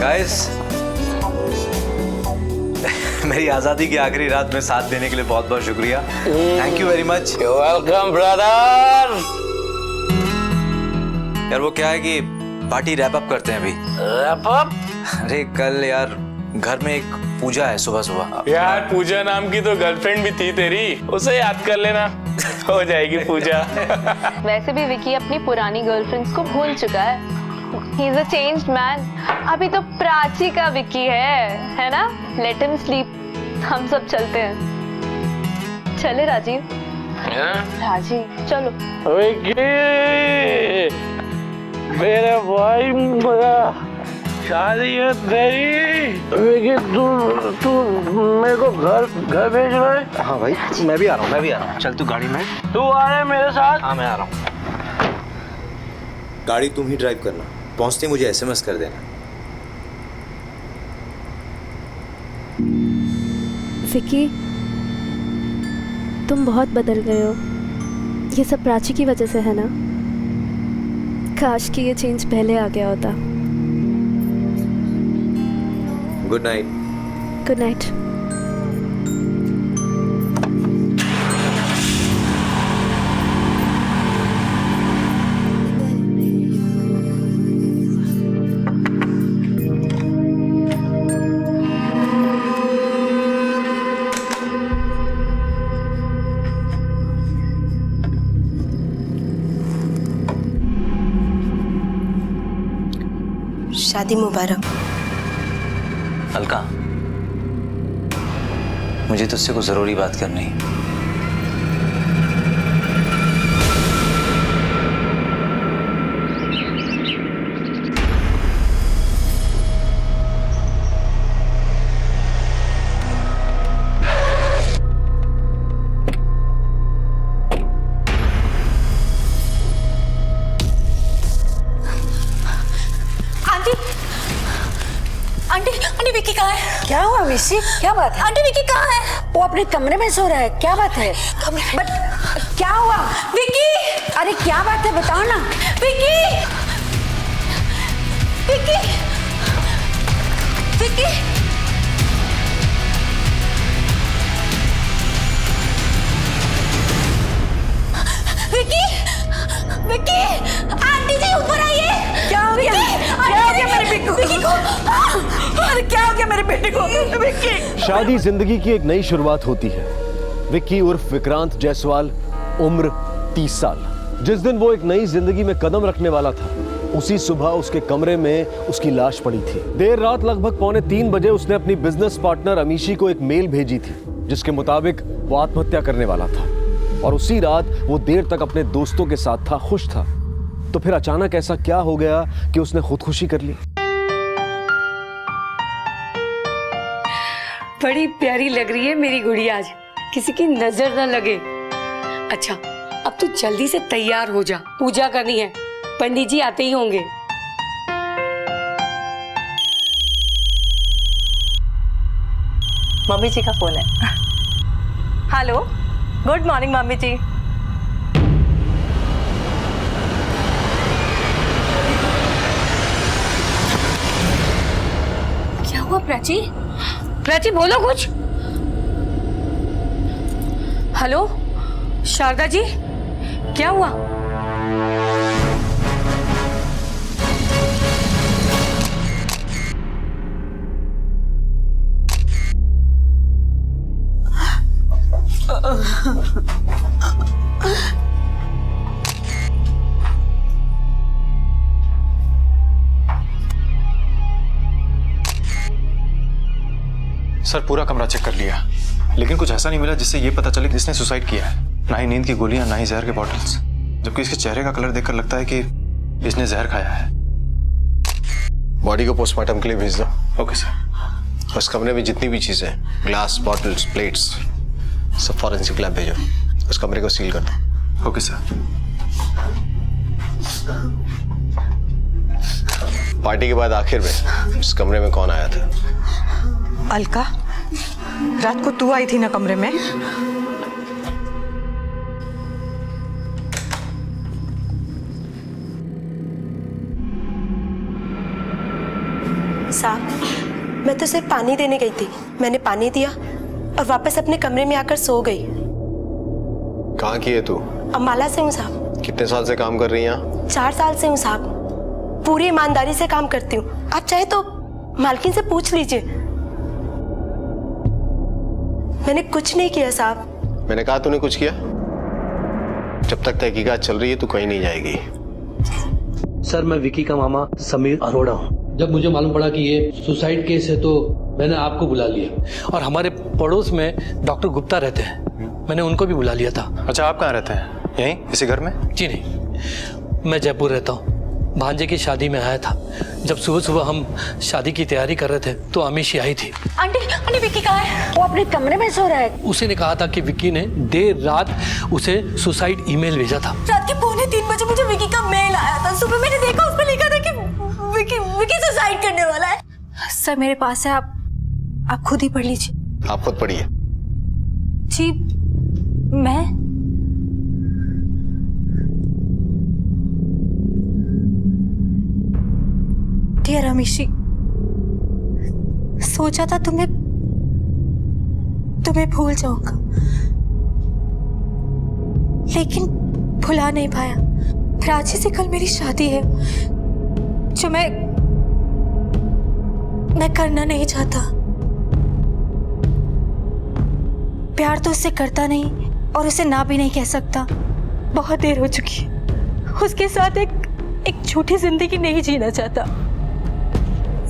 Guys, मेरी आजादी की आखिरी रात में साथ देने के लिए बहुत बहुत शुक्रिया। Thank you very much. Welcome brother. यार वो क्या है कि पार्टी रैप अप करते हैं अभी। Wrap up? अरे कल यार घर में एक पूजा है सुबह सुबह। यार पूजा नाम की तो गर्लफ्रेंड भी थी तेरी, उसे याद कर लेना, हो जाएगी पूजा। वैसे भी विकी अपनी पुरानी गर्लफ्रेंड्स को भूल चुका है। He is a changed man. अभी तो प्राची का विकी है ना? Let him sleep. हम सब चलते हैं। चले राजीव? राजीव चलो। विकी, मेरे भाई मेरा शादी है तेरी। विकी तू मेरे को घर भेज रहा है? हाँ भाई मैं भी आ रहा हूँ। चल तू गाड़ी में। तू आ रहा है मेरे साथ? हाँ मैं आ रहा हूँ। गाड़ी तुम ही ड्राइव करना, पहुंचते मुझे एसएमएस कर देना। विकी, तुम बहुत बदल गए हो। ये सब प्राची की वजह से है ना? काश कि ये चेंज पहले आ गया होता। Good night. Good night. शादी मुबारक। अलका, मुझे तुझसे कुछ जरूरी बात करनी है। आंटी विकी कहाँ है? क्या हुआ विशी? क्या बात है? आंटी विकी कहाँ है? वो अपने कमरे में सो रहा है। क्या बात है? बट क्या हुआ? विकी! अरे क्या बात है बताओ ना। विकी! विकी! विकी! विकी! विकी! आंटी जी ऊपर आइए। क्या हो गया? क्या हो गया मेरे बेटे को? अरे क्या हो गया मेरे बेटे को? विक्की! शादी जिंदगी की एक नई शुरुआत होती है। विक्की उर्फ विक्रांत जायसवाल, उम्र 30 साल। जिस दिन वो एक नई जिंदगी में कदम रखने वाला था, उसी सुबह उसके कमरे में उसकी लाश पड़ी थी। देर रात लगभग 2:45 बजे उसने अपनी बिजनेस पार्टनर अमीशी को एक मेल भेजी थी, जिसके मुताबिक वो आत्महत्या करने वाला था। और उसी रात वो देर तक अपने दोस्तों के साथ था, खुश था। तो फिर अचानक ऐसा क्या हो गया कि उसने खुदकुशी कर ली? बड़ी प्यारी लग रही है मेरी गुड़िया आज, किसी की नजर न लगे। अच्छा अब तू जल्दी से तैयार हो जा, पूजा करनी है, पंडित जी आते ही होंगे। मम्मी जी का फोन है। हेलो, गुड मॉर्निंग मम्मी जी। क्या हुआ प्राची? प्राची बोलो कुछ। हेलो शारदा जी, क्या हुआ? सर पूरा कमरा चेक कर लिया, लेकिन कुछ ऐसा नहीं मिला जिससे ये पता चले कि इसने सुसाइड किया है। ना ही नींद की गोलियां, ना ही जहर के बॉटल्स, जबकि इसके चेहरे का कलर देखकर लगता है कि इसने जहर खाया है। बॉडी को पोस्टमार्टम के लिए भेज दो। Okay sir. उस कमरे में जितनी भी चीजें, ग्लास, बॉटल्स, प्लेट्स, सब फॉरेंसिक लैब भेजो। उस कमरे को सील कर दो। Okay sir. पार्टी के बाद आखिर में इस कमरे में कौन आया था? अलका, रात को तू आई थी ना कमरे में? साहब, मैं तो सिर्फ पानी देने गई थी। मैंने पानी दिया और वापस अपने कमरे में आकर सो गई। कहाँ की है तू? अम्बाला से हूँ साहब। कितने साल से काम कर रही है यहाँ? 4 साल से हूँ साहब। पूरी ईमानदारी से काम करती हूँ। आप चाहे तो मालकिन से पूछ लीजिए। मैंने कुछ नहीं किया साहब। मैंने कहा तूने कुछ किया? जब तक तहकीकात चल रही है तू कहीं नहीं जाएगी। सर, मैं विकी का मामा समीर अरोड़ा हूँ। जब मुझे मालूम पड़ा कि ये सुसाइड केस है तो मैंने आपको बुला लिया। और हमारे पड़ोस में डॉक्टर गुप्ता रहते हैं, मैंने उनको भी बुला लिया था। अच्छा, आप कहाँ रहते हैं? यहीं इसी घर में? जी नहीं, मैं जयपुर रहता हूँ। भांजे की शादी में आया था। जब सुबह सुबह हम शादी की तैयारी कर रहे थे तो अमीशी आई थी। आंटी विक्की कहाँ है? वो अपने कमरे में सो रहा है। उसी ने कहा था कि विक्की ने देर रात उसे सुसाइड ईमेल भेजा था। रात के 2:45 बजे मुझे विक्की का मेल आया था। सुबह मैंने देखा, उस पर लिखा था कि विक्की सुसाइड करने वाला है। सर, मेरे पास है, आप खुद ही पढ़ लीजिए। आप खुद पढ़िए। जी, मैं डियर अमीशी, सोचा था तुम्हें भूल जाऊंगा, लेकिन भुला नहीं पाया। प्राची से कल मेरी शादी है, जो मैं करना नहीं चाहता। प्यार तो उससे करता नहीं और उसे ना भी नहीं कह सकता। बहुत देर हो चुकी है। उसके साथ एक झूठी जिंदगी नहीं जीना चाहता।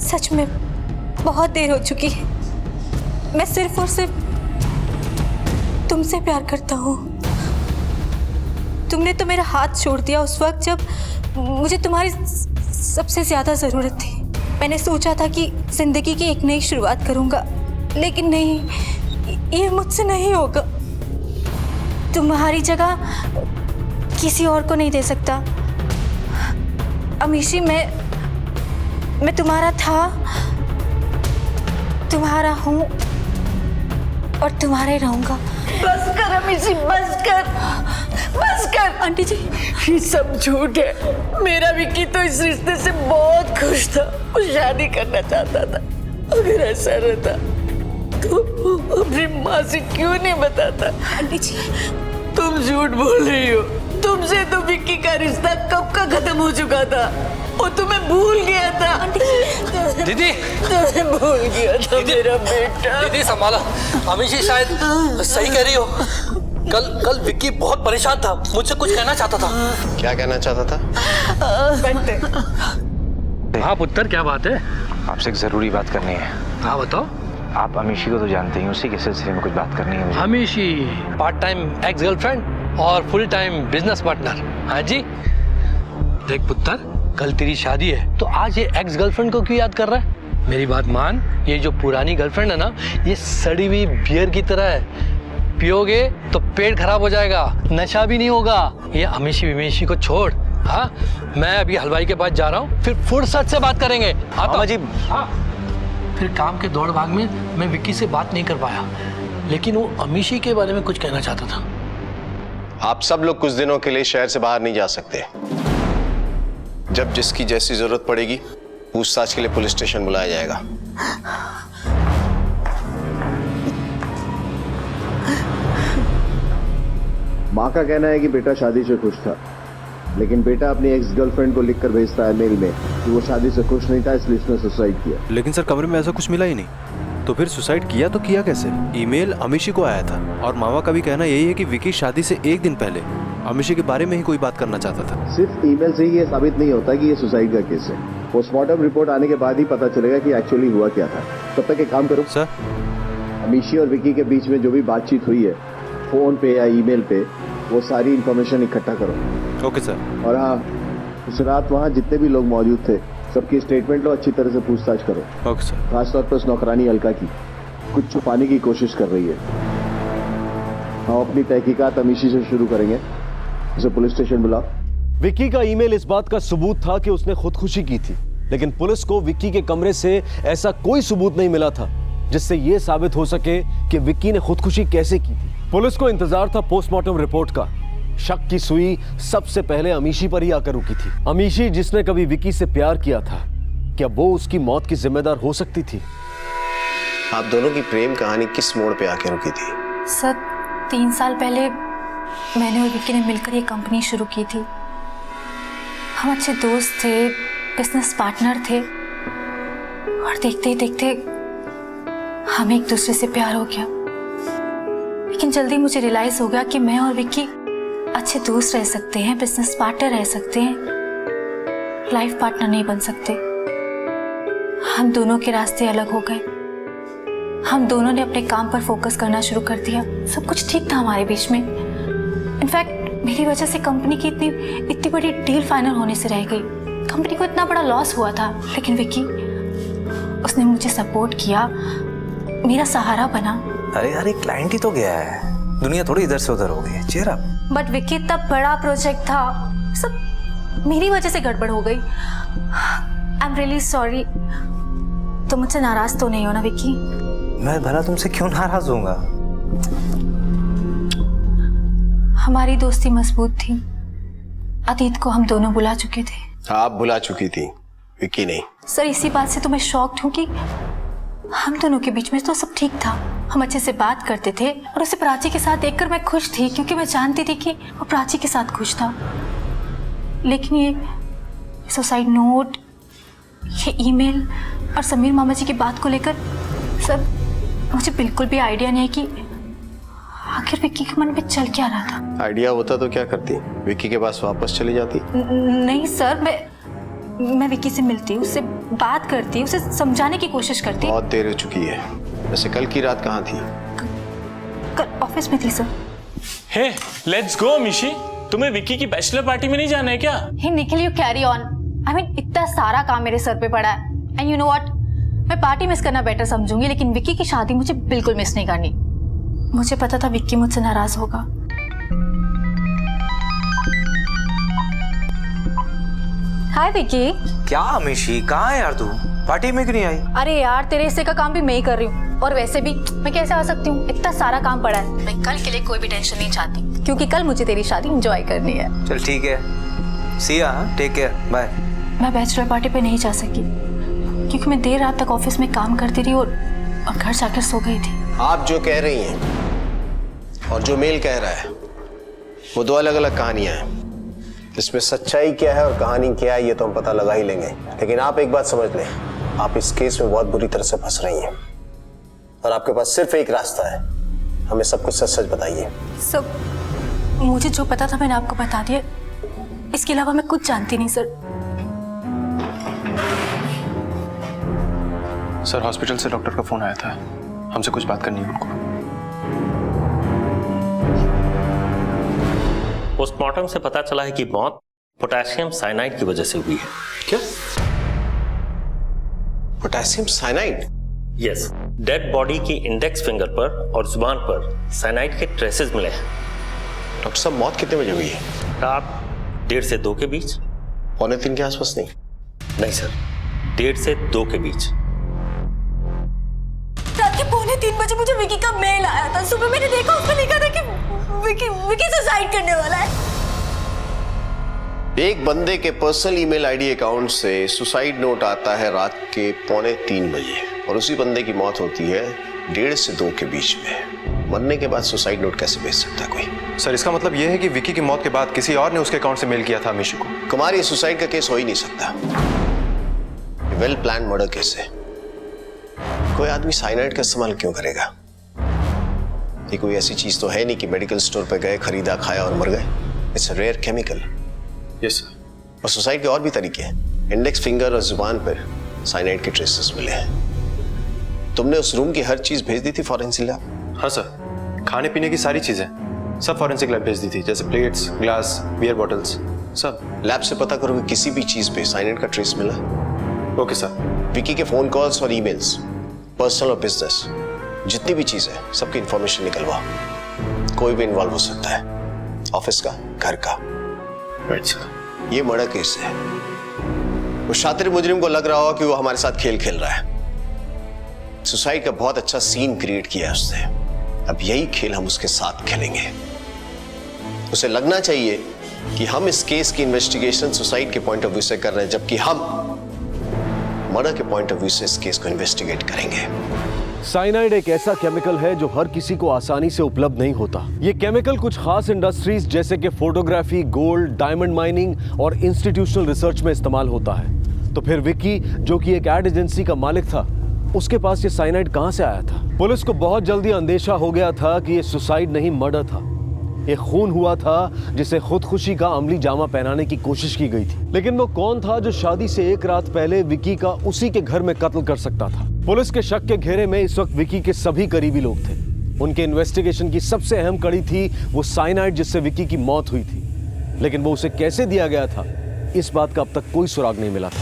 सच में बहुत देर हो चुकी है। मैं सिर्फ और सिर्फ तुमसे प्यार करता हूँ। तुमने तो मेरा हाथ छोड़ दिया उस वक्त जब मुझे तुम्हारी सबसे ज्यादा जरूरत थी। मैंने सोचा था कि जिंदगी की एक नई शुरुआत करूंगा, लेकिन नहीं, ये मुझसे नहीं होगा। तुम्हारी जगह किसी और को नहीं दे सकता। अमीशी, मैं तुम्हारा था, तुम्हारा हूँ और तुम्हारे रहूंगा। बस कर अमीशी, बस कर। आंटी जी, ये सब झूठ है। मेरा विक्की तो इस रिश्ते से बहुत खुश था। वो शादी करना चाहता था। अगर ऐसा रहता तो अपनी माँ से क्यों नहीं बताता? आंटी जी, तुम झूठ बोल रही हो। तुमसे तो विक्की का रिश्ता कब का खत्म हो चुका था। वो तुम्हें भूल गया था। दीदी, तुम्हें भूल गया था मेरा बेटा। दीदी संभाला। अमीशी शायद सही कह रही हो। कल विक्की बहुत परेशान था, मुझसे कुछ कहना चाहता था। क्या कहना चाहता था? हाँ पुत्र, क्या बात है? आपसे एक जरूरी बात करनी है। हाँ बताओ। आप अमीशी को तो जानते ही, उसी के सिलसिले में कुछ बात करनी है मुझे। Amishi part time ex girlfriend और फुल टाइम बिजनेस पार्टनर। हाँ जी। देख पुत्र, कल तेरी शादी है तो आज ये एक्स गर्लफ्रेंड को क्यों याद कर रहा है? मेरी बात मान, ये जो पुरानी गर्लफ्रेंड है ना, ये सड़ी हुई बियर की तरह है। पियोगे तो पेट खराब हो जाएगा, नशा भी नहीं होगा। ये अमीशी विमीशी को छोड़। हाँ, मैं अभी हलवाई के पास जा रहा हूँ, फिर फुर्सत से बात करेंगे। आता जी। हाँ, फिर काम के दौड़ भाग में मैं विक्की से बात नहीं कर पाया, लेकिन वो अमीशी के बारे में कुछ कहना चाहता था। आप सब लोग कुछ दिनों के लिए शहर से बाहर नहीं जा सकते। जब जिसकी जैसी जरूरत पड़ेगी, पूछताछ के लिए पुलिस स्टेशन बुलाया जाएगा। माँ का कहना है कि बेटा शादी से खुश था, लेकिन बेटा अपनी एक्स गर्लफ्रेंड को लिखकर भेजता है मेल में कि वो शादी से खुश नहीं था, इसलिए उसने सुसाइड किया। लेकिन सर, कमरे में ऐसा कुछ मिला ही नहीं, तो फिर सुसाइड किया तो किया कैसे? ईमेल अमीशी को आया था और मामा का भी कहना यही है कि विकी शादी से एक दिन पहले अमीशी के बारे में ही कोई बात करना चाहता था। सिर्फ ईमेल से ही ये साबित नहीं होता कि ये सुसाइड का केस है। पोस्टमार्टम रिपोर्ट आने के बाद ही पता चलेगा कि एक्चुअली हुआ क्या था। तब तक एक काम करो सर, अमीशी और विकी के बीच में जो भी बातचीत हुई है, फोन पे या ईमेल पे, वो सारी इंफॉर्मेशन इकट्ठा करो। Okay sir. और हाँ, उस रात वहाँ जितने भी लोग मौजूद थे, सबकी स्टेटमेंट लो, अच्छी तरह से पूछताछ करो। Okay sir. खासतौर पर उस नौकरानी अलका की, कुछ छुपाने की कोशिश कर रही है। हम अपनी तहकीकात अमीशी से शुरू करेंगे। उसे पुलिस स्टेशन बुलाओ। विक्की का ईमेल इस बात का सबूत था कि उसने खुदकुशी की थी। लेकिन पुलिस को विक्की के कमरे से ऐसा कोई सबूत नहीं मिला था जिससे यह साबित हो सके कि विक्की ने खुदकुशी कैसे की थी। पुलिस को इंतजार था पोस्टमार्टम रिपोर्ट का। शक की सुई सबसे पहले अमीशी पर ही आकर रुकी थी। अमीशी जिसने कभी विक्की से प्यार किया था, क्या वो उसकी मौत की जिम्मेदार हो सकती थी? आप दोनों की प्रेम कहानी किस मोड़ पे आके रुकी थी? सर 3 साल पहले मैंने और विक्की ने मिलकर ये कंपनी शुरू की थी। हम अच्छे दोस्त थे, बिजनेस पार्टनर थे और देखते ही देखते हमें एक दूसरे से प्यार हो गया। लेकिन जल्दी मुझे रियलाइज हो गया कि मैं और विक्की अच्छे दोस्त रह सकते हैं, बिजनेस पार्टनर रह सकते हैं, लाइफ पार्टनर नहीं बन सकते। हम दोनों के रास्ते अलग हो गए। हम दोनों ने अपने काम पर फोकस करना शुरू कर दिया। सब कुछ ठीक था हमारे बीच में। इनफैक्ट मेरी वजह से कंपनी की इतनी बड़ी डील फाइनल होने से रह गई। कंपनी को इतना बड़ा लॉस हुआ था, लेकिन विक्की उसने मुझे सपोर्ट किया, मेरा सहारा बना। अरे यार, एक क्लाइंट ही तो गया है, दुनिया थोड़ी इधर से उधर हो गई है। Cheer up. बट विक्की इतना बड़ा प्रोजेक्ट था, सब मेरी वजह से गड़बड़ हो गई। I am really sorry. तुम मुझसे नाराज तो नहीं हो ना विक्की? मैं भला तुमसे क्यों नाराज होऊंगा? हमारी दोस्ती मजबूत थी। अतीत को हम दोनों भुला चुके थे। आप भुला चुकी थी, विक्की नहीं। सर इसी बात से तो मैं शॉक्ड हूँ कि हम दोनों के बीच में तो सब ठीक था। हम अच्छे से बात करते थे और उसे प्राची के साथ देखकर मैं खुश थी, क्योंकि मैं जानती थी कि वो प्राची के साथ खुश था। लेकिन ये सुसाइड नोट, ये ईमेल और समीर मामा जी की बात को लेकर सर मुझे बिल्कुल भी आइडिया नहीं है कि आखिर विक्की के मन में चल क्या रहा था। आइडिया होता तो क्या करती? विक्की के पास वापस चली जाती? नहीं सर, मैं विक्की से मिलती, उससे बात करती, उसे समझाने की कोशिश करती। बहुत देर हो चुकी है। वैसे कल की रात कहाँ थी? कल ऑफिस में थी सर। हे, लेट्स गो मिशी। तुम्हें विक्की की बैचलर पार्टी में नहीं जाना है क्या? Hey Nikhil, you carry on. I mean इतना सारा काम मेरे सर पे पड़ा है। एंड यू नो व्हाट, मैं पार्टी मिस करना बेटर समझूंगी, लेकिन विक्की की शादी मुझे बिल्कुल मिस नहीं करनी। मुझे पता था विक्की मुझसे नाराज होगा। हाय विक्की। क्या अमीशी, कहाँ है यार तू? पार्टी में क्यों नहीं आई? अरे यार, तेरे हिस्से का काम भी मैं ही कर रही हूँ, और वैसे भी मैं कैसे आ सकती हूँ? इतना सारा काम पड़ा है। मैं कल के लिए कोई भी टेंशन नहीं चाहती, क्योंकि कल मुझे तेरी शादी एंजॉय करनी है। चल ठीक है, सी या, टेक केयर, बाय। मैं बैचलर पार्टी पे नहीं जा सकी, क्योंकि मैं देर रात तक ऑफिस में काम करती रही और घर जाकर सो गई थी। आप जो कह रही हैं और जो मेल कह रहा है, वो दो अलग अलग कहानियां हैं। इसमें सच्चाई क्या है और कहानी क्या है, ये तो हम पता लगा ही लेंगे। लेकिन आप एक बात समझ लें, आप इस केस में बहुत बुरी तरह से फंस रही हैं और आपके पास सिर्फ एक रास्ता है। हमें सब कुछ सच सच बताइए। सब मुझे जो पता था मैंने आपको बता दिया, इसके अलावा मैं कुछ जानती नहीं सर। सर, हॉस्पिटल से डॉक्टर का फोन आया था, हमसे कुछ बात करनी है उनको। पोस्टमार्टम से पता चला है कि मौत पोटेशियम साइनाइड की वजह से हुई है। क्या? Potassium cyanide? Yes, dead body की इंडेक्स फिंगर पर और जुबान पर साइनाइड के ट्रेसेस मिले हैं। डॉक्टर साहब, मौत कितने बजे हुई है? रात 1:30 से 2 के बीच। 2:45 के आसपास? नहीं सर, 1:30 से 2 के बीच। रात के 2:45 बजे मुझे विकी का मेल आया था। सुबह मैंने देखा, उसमें लिखा था कि विकी सुसाइड करने वाला है। एक बंदे के पर्सनल ईमेल आईडी अकाउंट से सुसाइड नोट आता है रात के 2:45 बजे, और उसी बंदे की मौत होती है 1:30 से 2 के बीच में। मरने के बाद सुसाइड नोट कैसे भेज सकता है कोई? सर, इसका मतलब यह है कि विक्की की मौत के बाद किसी और ने उसके अकाउंट से मेल किया था अमीशी को। कुमार, ये सुसाइड का केस हो ही नहीं सकता। वेल प्लान मर्डर केस है। कोई आदमी साइनाइड का इस्तेमाल क्यों करेगा? ये कोई ऐसी चीज तो है नहीं कि मेडिकल स्टोर पे गए, खरीदा, खाया और मर गए। It's a rare chemical. Yes sir. और सुसाइड के और भी तरीके हैं। इंडेक्स फिंगर और जुबान पर साइनाइड के ट्रेसेस मिले हैं। तुमने उस रूम की हर चीज भेज दी थी फॉरेंसिक लैब? हाँ सर, खाने पीने की सारी चीजें सब फॉरेंसिक लैब भेज दी थी, जैसे प्लेट्स, ग्लास, बियर बॉटल्स, सब। लैब से पता करोगे किसी भी चीज पे साइनाइड का ट्रेस मिला? Okay sir. विकी के फोन कॉल्स और ईमेल्स, पर्सनल और बिजनेस, जितनी भी चीज है सबकी इंफॉर्मेशन निकलवाओ। कोई भी इन्वॉल्व हो सकता है, ऑफिस का, घर का। Right sir. ये मर्डर केस है, उस शातिर मुजरिम को लग रहा होगा कि वो हमारे साथ खेल खेल रहा है। सुसाइड का बहुत अच्छा सीन क्रिएट किया है उसने। अब यही खेल हम उसके साथ खेलेंगे। उसे लगना चाहिए कि हम इस केस की इन्वेस्टिगेशन सुसाइड के पॉइंट ऑफ व्यू से कर रहे हैं, जबकि हम मर्डर के पॉइंट ऑफ व्यू से इस केस को इन्वेस्टिगेट करेंगे। साइनाइड एक ऐसा केमिकल है जो हर किसी को आसानी से उपलब्ध नहीं होता। ये केमिकल कुछ खास इंडस्ट्रीज जैसे कि फोटोग्राफी, गोल्ड, डायमंड माइनिंग और इंस्टीट्यूशनल रिसर्च में इस्तेमाल होता है। तो फिर विक्की, जो कि एक एड एजेंसी का मालिक था, उसके पास ये साइनाइड कहां से आया था? पुलिस को बहुत जल्दी अंदेशा हो गया था कि ये सुसाइड नहीं, मर्डर था। ये खून हुआ था जिसे खुदकुशी का अमली जामा पहनाने की कोशिश की गई थी। लेकिन वो कौन था जो शादी से एक रात पहले विक्की का उसी के घर में कत्ल कर सकता था? पुलिस के शक के घेरे में इस वक्त विक्की के सभी करीबी लोग थे। उनके इन्वेस्टिगेशन की सबसे अहम कड़ी थी वो साइनाइड जिससे विक्की की मौत हुई थी। लेकिन वो उसे कैसे दिया गया था, इस बात का अब तक कोई सुराग नहीं मिला था।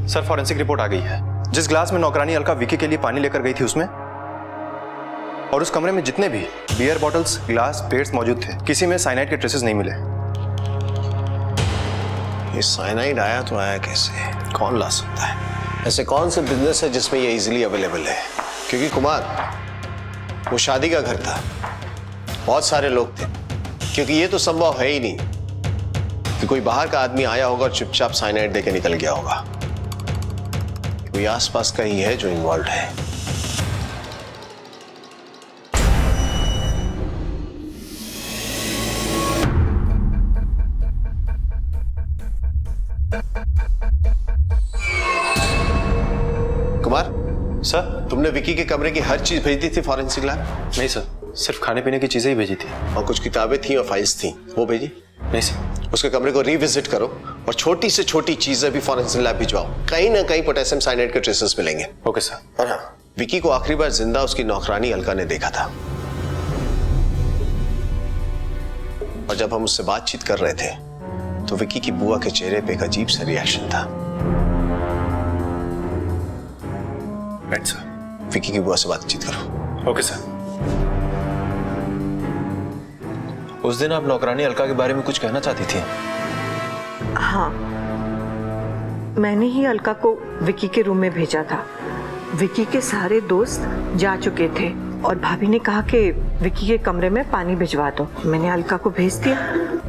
सर फॉरेंसिक रिपोर्ट आ गई है। जिस ग्लास में नौकरानी अलका विक्की के लिए पानी लेकर गई थी उसमें और उस कमरे में जितने भी बियर बॉटल्स, ग्लास, प्लेट्स मौजूद थे, किसी में साइनाइड के ट्रेसेस नहीं मिले। ये साइनाइड आया तो आया कैसे? कौन ला सकता है? ऐसे कौन से बिजनेस है जिसमें ये इजीली अवेलेबल है? क्योंकि कुमार, वो शादी का घर था, बहुत सारे लोग थे। क्योंकि ये तो संभव है ही नहीं कि कोई बाहर का आदमी आया होगा और चुपचाप साइनाइड देके निकल गया होगा। कोई आसपास का ही है जो इन्वॉल्व है। कुमार सर, तुमने विकी के कमरे की हर चीज भेज दी थी फॉरेंसिक लैब? नहीं सर, सिर्फ खाने पीने की चीजें ही भेजी थी। और कुछ किताबें थी और फाइल्स थी, वो भेजी? नहीं सर। उसके कमरे को रिविजिट करो और छोटी से छोटी चीजें भी फॉरेंसिक लैब भिजवाओ। कहीं ना कहीं पोटेशियम साइनाइड के ट्रेसेस मिलेंगे। Okay sir. और हाँ, विकी को आखिरी बार जिंदा उसकी नौकरानी अलका ने देखा था। और जब हम उससे बातचीत कर रहे थे तो विकी की बुआ के चेहरे पे एक अजीब सा रिएक्शन था। Right sir. विकी की बुआ से बातचीत करो। Okay sir. उस दिन आप नौकरानी अलका के बारे में कुछ कहना चाहती थी? हाँ, मैंने ही अलका को विकी के रूम में भेजा था। विकी के सारे दोस्त जा चुके थे और भाभी ने कहा कि विकी के कमरे में पानी भिजवा दो। मैंने अलका को भेज दिया।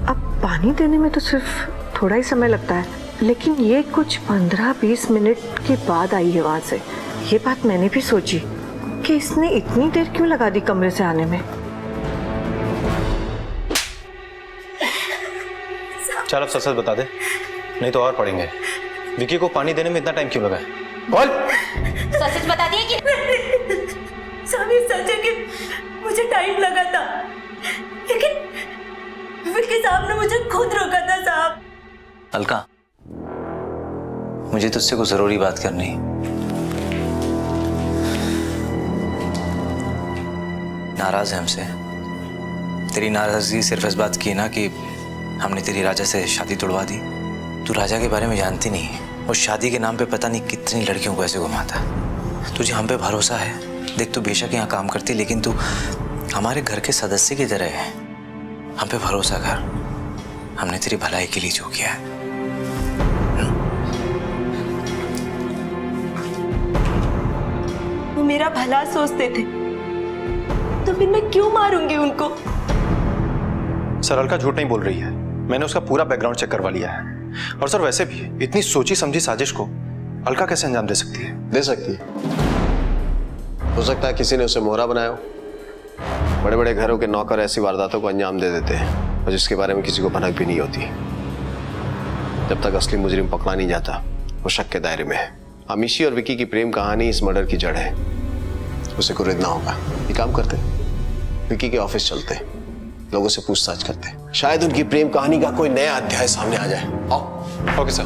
अब पानी देने में तो सिर्फ थोड़ा ही समय लगता है, लेकिन ये कुछ 15-20 मिनट के बाद आई है वहां से। ये बात मैंने भी सोची कि इसने इतनी देर क्यों लगा दी कमरे से आने में। चल अब सच सच बता दे, नहीं तो और पढ़ेंगे। विकी को पानी देने में इतना टाइम क्यों लगा है? बोल। सच बता दिए कि सामी सच है कि मुझे टाइम लगा था, लेकिन विकी साहब ने मुझे खुद रोका था। साहब, अलका, मुझे तुझसे कुछ जरूरी बात करनी है। नाराज है हमसे? तेरी नाराजगी सिर्फ इस बात की ना कि हमने तेरी राजा से शादी तोड़वा दी। तू राजा के बारे में जानती नहीं है। उस शादी के नाम पे पता नहीं कितनी लड़कियों को ऐसे घुमाता। तुझे हम पे भरोसा है। देख, तू बेशक यहाँ काम करती, लेकिन तू हमारे घर के सदस्य की तरह है। हम पे भरोसा कर। हमने तेरी भलाई के लिए जो किया है। वो मेरा भला सोचते थे, तो फिर मैं क्यों मारूंगी उनको? सर, अलका झूठ नहीं बोल रही है। मैंने उसका पूरा बैकग्राउंड चेक करवा लिया है। और सर, वैसे भी इतनी सोची समझी साजिश को अलका कैसे अंजाम दे सकती है? दे सकती है। हो सकता है किसी ने उसे मोहरा बनाया हो। बड़े बड़े घरों के नौकर ऐसी वारदातों को अंजाम दे देते हैं और जिसके बारे में किसी को भनक भी नहीं होती। जब तक असली मुजरिम पकड़ा नहीं जाता, वो शक के दायरे में है। अमीशी और विकी की प्रेम कहानी इस मर्डर की जड़ है। उसे कुरेदना होगा। ये काम करते, विकी के ऑफिस चलते, लोगों से पूछताछ करते, शायद उनकी प्रेम कहानी का कोई नया अध्याय सामने आ जाए। आओ। Okay sir.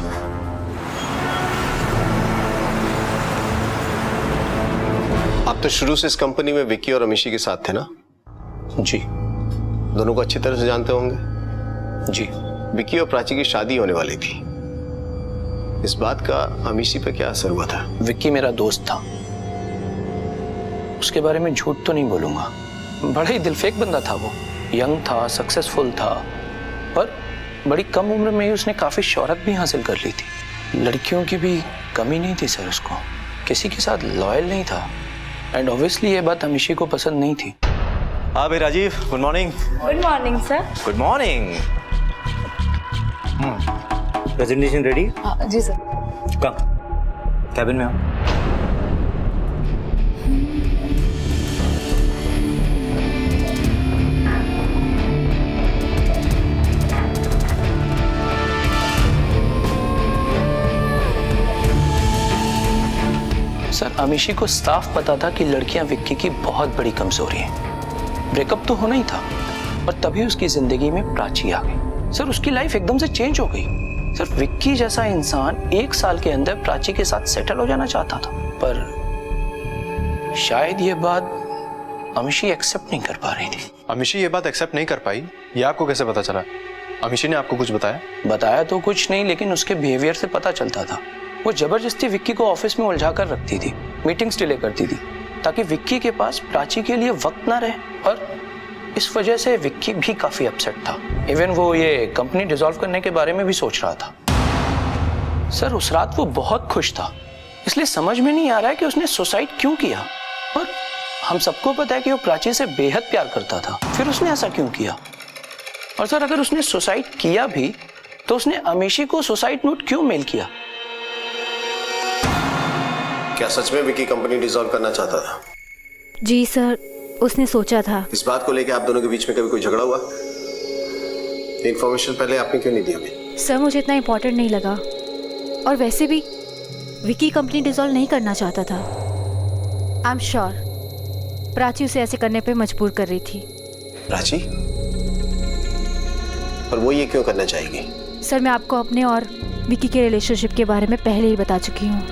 आप तो शुरू से इस कंपनी में विकी और अमीशी के साथ थे ना? जी। दोनों को अच्छी तरह से जानते होंगे? जी। विकी और प्राची की शादी होने वाली थी। इस बात का अमीशी पे क्या असर हुआ था? विक्की मेरा दोस्त था, उसके बारे में झूठ तो नहीं बोलूंगा। बड़ा ही दिलफेक बंदा था वो। यंग था, सक्सेसफुल था, पर बड़ी कम उम्र में ही उसने काफ़ी शोहरत भी हासिल कर ली थी। लड़कियों की भी कमी नहीं थी सर उसको, किसी के साथ लॉयल नहीं था एंड ऑब्वियसली ये बात अमीशी को पसंद नहीं थी। हाँ भाई Rajiv, good morning. Good morning sir. Good morning. Presentation ready? जी सर। कम कैबिन में आओ। सर अमीशी को साफ पता था कि लड़कियां विक्की की बहुत बड़ी कमजोरी है। ब्रेकअप तो होना ही था और तभी उसकी जिंदगी में प्राची आ गई। सर उसकी लाइफ एकदम से चेंज हो गई। सर विक्की जैसा इंसान 1 साल के अंदर प्राची के साथ सेटल हो जाना चाहता था, पर शायद ये बात अमीशी एक्सेप्ट नहीं कर पा रही थी। अमीशी ये बात एक्सेप्ट नहीं कर पाई, ये आपको कैसे पता चला? अमीशी ने आपको कुछ बताया? बताया तो कुछ नहीं, लेकिन उसके बिहेवियर से पता चलता था। वो जबरदस्ती विक्की को ऑफिस में उलझा कर रखती थी, मीटिंग्स डिले करती थी ताकि विक्की के पास प्राची के लिए वक्त ना रहे, और इस वजह से विक्की भी काफी अपसेट था। इवन वो ये कंपनी डिसॉल्व करने के बारे में भी सोच रहा था। सर उस रात वो बहुत खुश था, इसलिए समझ में नहीं आ रहा है कि उसने सुसाइड क्यों किया। और हम सबको पता है कि वो प्राची से बेहद प्यार करता था, फिर उसने ऐसा क्यों किया? और सर अगर उसने सुसाइड किया भी तो उसने अमीशी को सुसाइड नोट क्यों मेल किया? क्या सच में विकी कंपनी डिसॉल्व करना चाहता था? जी सर, उसने सोचा था। इस बात को लेकर आप दोनों के बीच में कभी कोई झगड़ा हुआ? इन्फॉर्मेशन पहले आपने क्यों नहीं दी हमें? सर मुझे इतना इम्पोर्टेंट नहीं लगा, और वैसे भी विकी कंपनी डिसॉल्व नहीं करना चाहता था। आई एम श्योर प्राची उसे ऐसे करने पे मजबूर कर रही थी। प्राची? पर वो ये क्यों करना चाहेगी? सर मैं आपको अपने और विकी के रिलेशनशिप के बारे में पहले ही बता चुकी हूँ,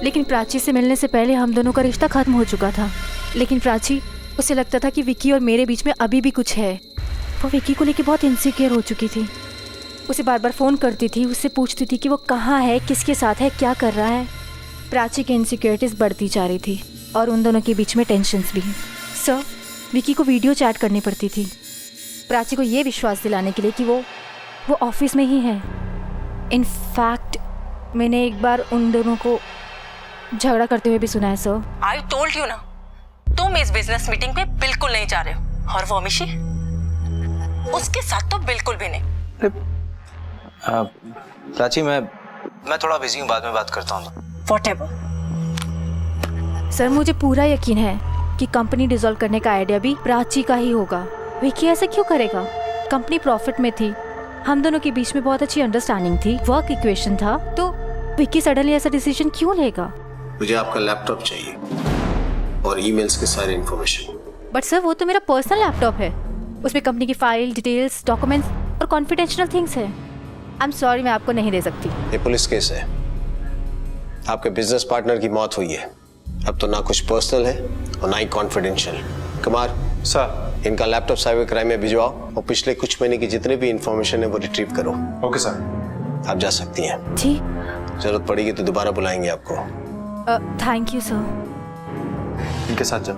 लेकिन प्राची से मिलने से पहले हम दोनों का रिश्ता खत्म हो चुका था। लेकिन प्राची, उसे लगता था कि विकी और मेरे बीच में अभी भी कुछ है। वो विकी को लेकर बहुत इनसिक्योर हो चुकी थी। उसे बार बार फ़ोन करती थी, उससे पूछती थी कि वो कहाँ है, किसके साथ है, क्या कर रहा है। प्राची की इनसिक्योरिटीज़ बढ़ती जा रही थी और उन दोनों के बीच में टेंशन्स भी। सर विकी को वीडियो चैट करनी पड़ती थी प्राची को ये विश्वास दिलाने के लिए कि वो ऑफिस में ही है। इनफैक्ट मैंने एक बार उन दोनों को झगड़ा करते हुए भी सुना है। सर आई टोल्ड यू ना, तुम इस बिजनेस मीटिंग पे बिल्कुल नहीं जा रहे हो, और वो अमीशी उसके साथ तो बिल्कुल भी नहीं। प्राची मैं थोड़ा बिजी हूँ, बाद में बात करता हूँ। Whatever. सर मुझे पूरा यकीन है कि कंपनी डिसॉल्व करने का आइडिया भी प्राची का ही होगा। विकी ऐसा क्यों करेगा? कंपनी प्रॉफिट में थी, हम दोनों के बीच में बहुत अच्छी अंडरस्टैंडिंग थी, वर्क इक्वेशन था, तो विकी सडनली ऐसा डिसीजन क्यों लेगा? मुझे आपका लैपटॉप चाहिए और ईमेल्स के सारे इंफॉर्मेशन। बट सर वो तो मेरा पर्सनल लैपटॉप है, उसमें कंपनी की फाइल, डिटेल्स, डॉक्यूमेंट्स और कॉन्फिडेंशियल थिंग्स है। आई एम सॉरी, मैं आपको नहीं दे सकती। ये पुलिस केस है, आपके बिजनेस पार्टनर की मौत हुई है। अब तो ना कुछ पर्सनल है और ना ही कॉन्फिडेंशियल। कुमार सर, इनका लैपटॉप साइबर क्राइम में भिजवाओ और पिछले कुछ महीने की जितने भी इंफॉर्मेशन है वो रिट्रीव करो। Okay sir. आप जा सकती हैं। जी। जरूरत पड़ेगी तो दोबारा बुलाएंगे आपको। Thank you sir. इनके साथ जाओ।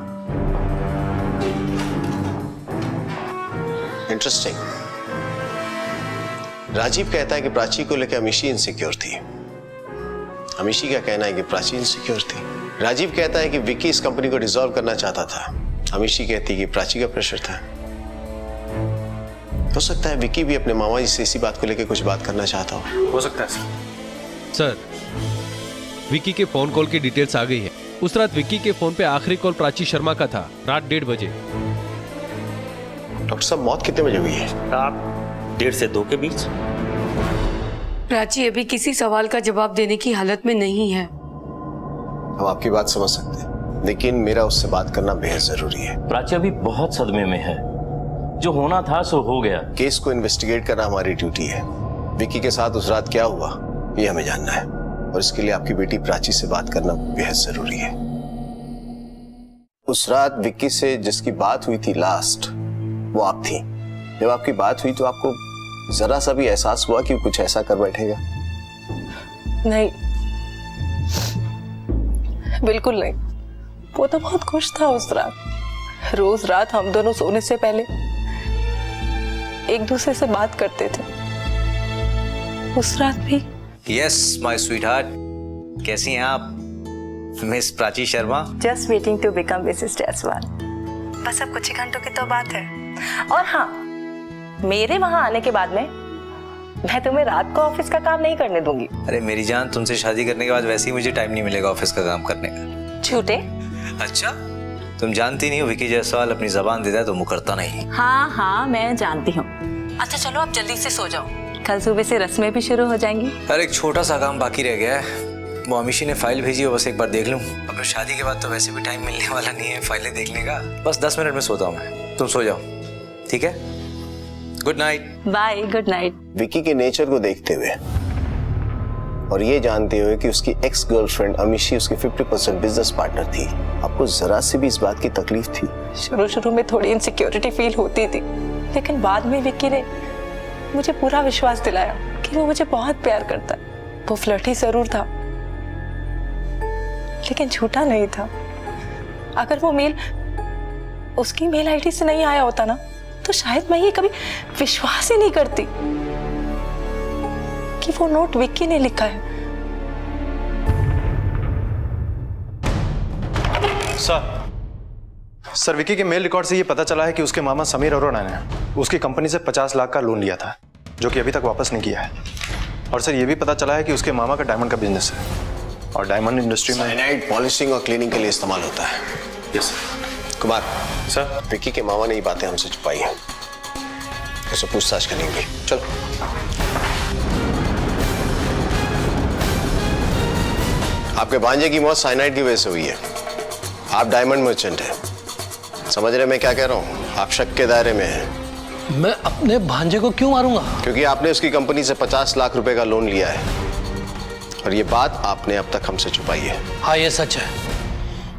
इंटरेस्टिंग। राजीव कहता है कि प्राची को लेकर अमीशी इनसिक्योर थी। अमीशी का कहना है कि प्राची इनसिक्योर थी। राजीव कहता है कि विकी इस कंपनी को डिसॉल्व करना चाहता था। अमीशी कहती है कि प्राची का प्रेशर था। हो सकता है विकी भी अपने मामा जी से इसी बात को लेकर कुछ बात करना चाहता हो सकता है सर। विकी के फोन कॉल की डिटेल्स आ गई है। उस रात विकी के फोन पे आखिरी कॉल प्राची शर्मा का था, रात 1:30 बजे। डॉक्टर साहब, मौत कितने बजे हुई है? रात 1:30 से 2 के बीच। प्राची अभी किसी सवाल का जवाब देने की हालत में नहीं है। हम आपकी बात समझ सकते हैं, लेकिन मेरा उससे बात करना बेहद जरूरी है। प्राची अभी बहुत सदमे में है, जो होना था सो हो गया। केस को इन्वेस्टिगेट करना हमारी ड्यूटी है। विकी के साथ उस रात क्या हुआ ये हमें जानना है, और इसके लिए आपकी बेटी प्राची से बात करना बेहद जरूरी है। उस रात विक्की से जिसकी बात हुई थी लास्ट, वो आप थी। जब आपकी बात हुई तो आपको जरा सा भी एहसास हुआ कि कुछ ऐसा कर बैठेगा? नहीं, बिल्कुल नहीं। वो तो बहुत खुश था उस रात। रोज रात हम दोनों सोने से पहले एक दूसरे से बात करते थे। उस रात भी? यस माय स्वीटहार्ट, कैसी हैं आप Miss Prachi Sharma? Just waiting to become Mrs Jaiswal. बस अब कुछ ही घंटों की तो बात है। और हाँ, मेरे वहां आने के बाद में मैं तुम्हें रात को ऑफिस का काम नहीं करने दूंगी। अरे मेरी जान, तुमसे शादी करने के बाद वैसे ही मुझे टाइम नहीं मिलेगा ऑफिस का काम करने का। झूठे? अच्छा, तुम जानती नहीं हो विकी जायसवाल अपनी जबान देता है तो मुकरता नहीं। हाँ हाँ मैं जानती हूँ। अच्छा चलो आप जल्दी से सो जाओ, कल सुबह से रस्में भी शुरू हो जाएंगी। अरे एक छोटा सा काम बाकी रह गया है, वो अमीशी ने फाइल भेजी है, बस एक बार देख लूं। अब शादी के बाद तो वैसे भी टाइम मिलने वाला नहीं है फाइलें देखने का। बस 10 मिनट में सोता हूँ मैं, तुम सो जाओ, ठीक है? Good night. Bye, good night. Vicky के नेचर को देखते हुए और ये जानते हुए कि उसकी एक्स गर्लफ्रेंड अमीशी उसकी 50% बिजनेस पार्टनर थी, आपको जरा सी भी इस बात की तकलीफ थी? शुरू में थोड़ी इनसिक्योरिटी फील होती थी, लेकिन बाद में विक्की ने मुझे पूरा विश्वास दिलाया कि वो मुझे बहुत प्यार करता है। वो फ्लर्टी जरूर था, लेकिन झूठा नहीं था। अगर वो मेल उसकी मेल आईडी से नहीं आया होता ना, तो शायद मैं ये कभी विश्वास ही नहीं करती कि वो नोट विक्की ने लिखा है। सर विकी के मेल रिकॉर्ड से ये पता चला है कि उसके मामा समीर अरोड़ा ने उसकी कंपनी से 50 लाख का लोन लिया था, जो कि अभी तक वापस नहीं किया है। और सर ये भी पता चला है कि उसके मामा का डायमंड का बिजनेस है और डायमंड इंडस्ट्री में साइनाइड पॉलिशिंग और क्लीनिंग के लिए इस्तेमाल होता है। यस कुमार सर, विक्की के मामा ने ये बातें हमसे छुपाई है, उसे पूछताछ करेंगे। चलो। आपके भांजे की मौत साइनाइड की वजह से हुई है। आप डायमंड मर्चेंट हैं, समझ रहे मैं क्या कह रहा हूँ? आप शक के दायरे में हैं। मैं अपने भांजे को क्यों मारूंगा? क्योंकि आपने उसकी कंपनी से 50 लाख रुपए का लोन लिया है और ये बात आपने अब तक हमसे छुपाई है। हाँ ये सच है,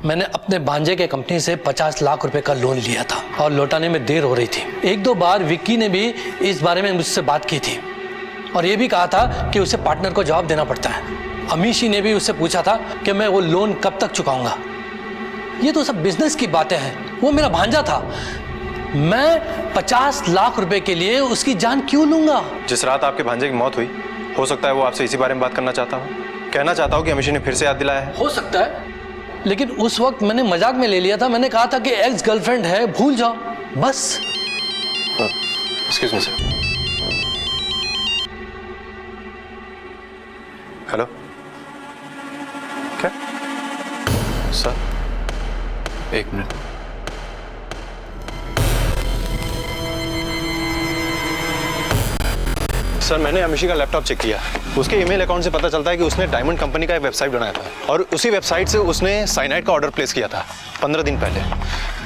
मैंने अपने भांजे के कंपनी से 50 लाख रुपए का लोन लिया था और लौटाने में देर हो रही थी। 1-2 बार विक्की ने भी इस बारे में मुझसे बात की थी और ये भी कहा था कि उसे पार्टनर को जवाब देना पड़ता है। अमीशी ने भी उससे पूछा था कि मैं वो लोन कब तक चुकाऊंगा। ये तो सब बिजनेस की बातें हैं, वो मेरा भांजा था। मैं 50 लाख रुपए के लिए उसकी जान क्यों लूंगा? जिस रात आपके भांजे की मौत हुई, हो सकता है वो आपसे इसी बारे में बात करना चाहता हो, कहना चाहता हो कि अमीशी ने फिर से याद दिलाया है। हो सकता है, लेकिन उस वक्त मैंने मजाक में ले लिया था। मैंने कहा था कि एक्स गर्लफ्रेंड है, भूल जाओ बस। Excuse me sir. हेलो, क्या सर? एक मिनट। सर मैंने अमीशी का लैपटॉप चेक किया, उसके ईमेल अकाउंट से पता चलता है कि उसने डायमंड कंपनी का एक वेबसाइट बनाया था और उसी वेबसाइट से उसने साइनाइड का ऑर्डर प्लेस किया था 15 दिन पहले,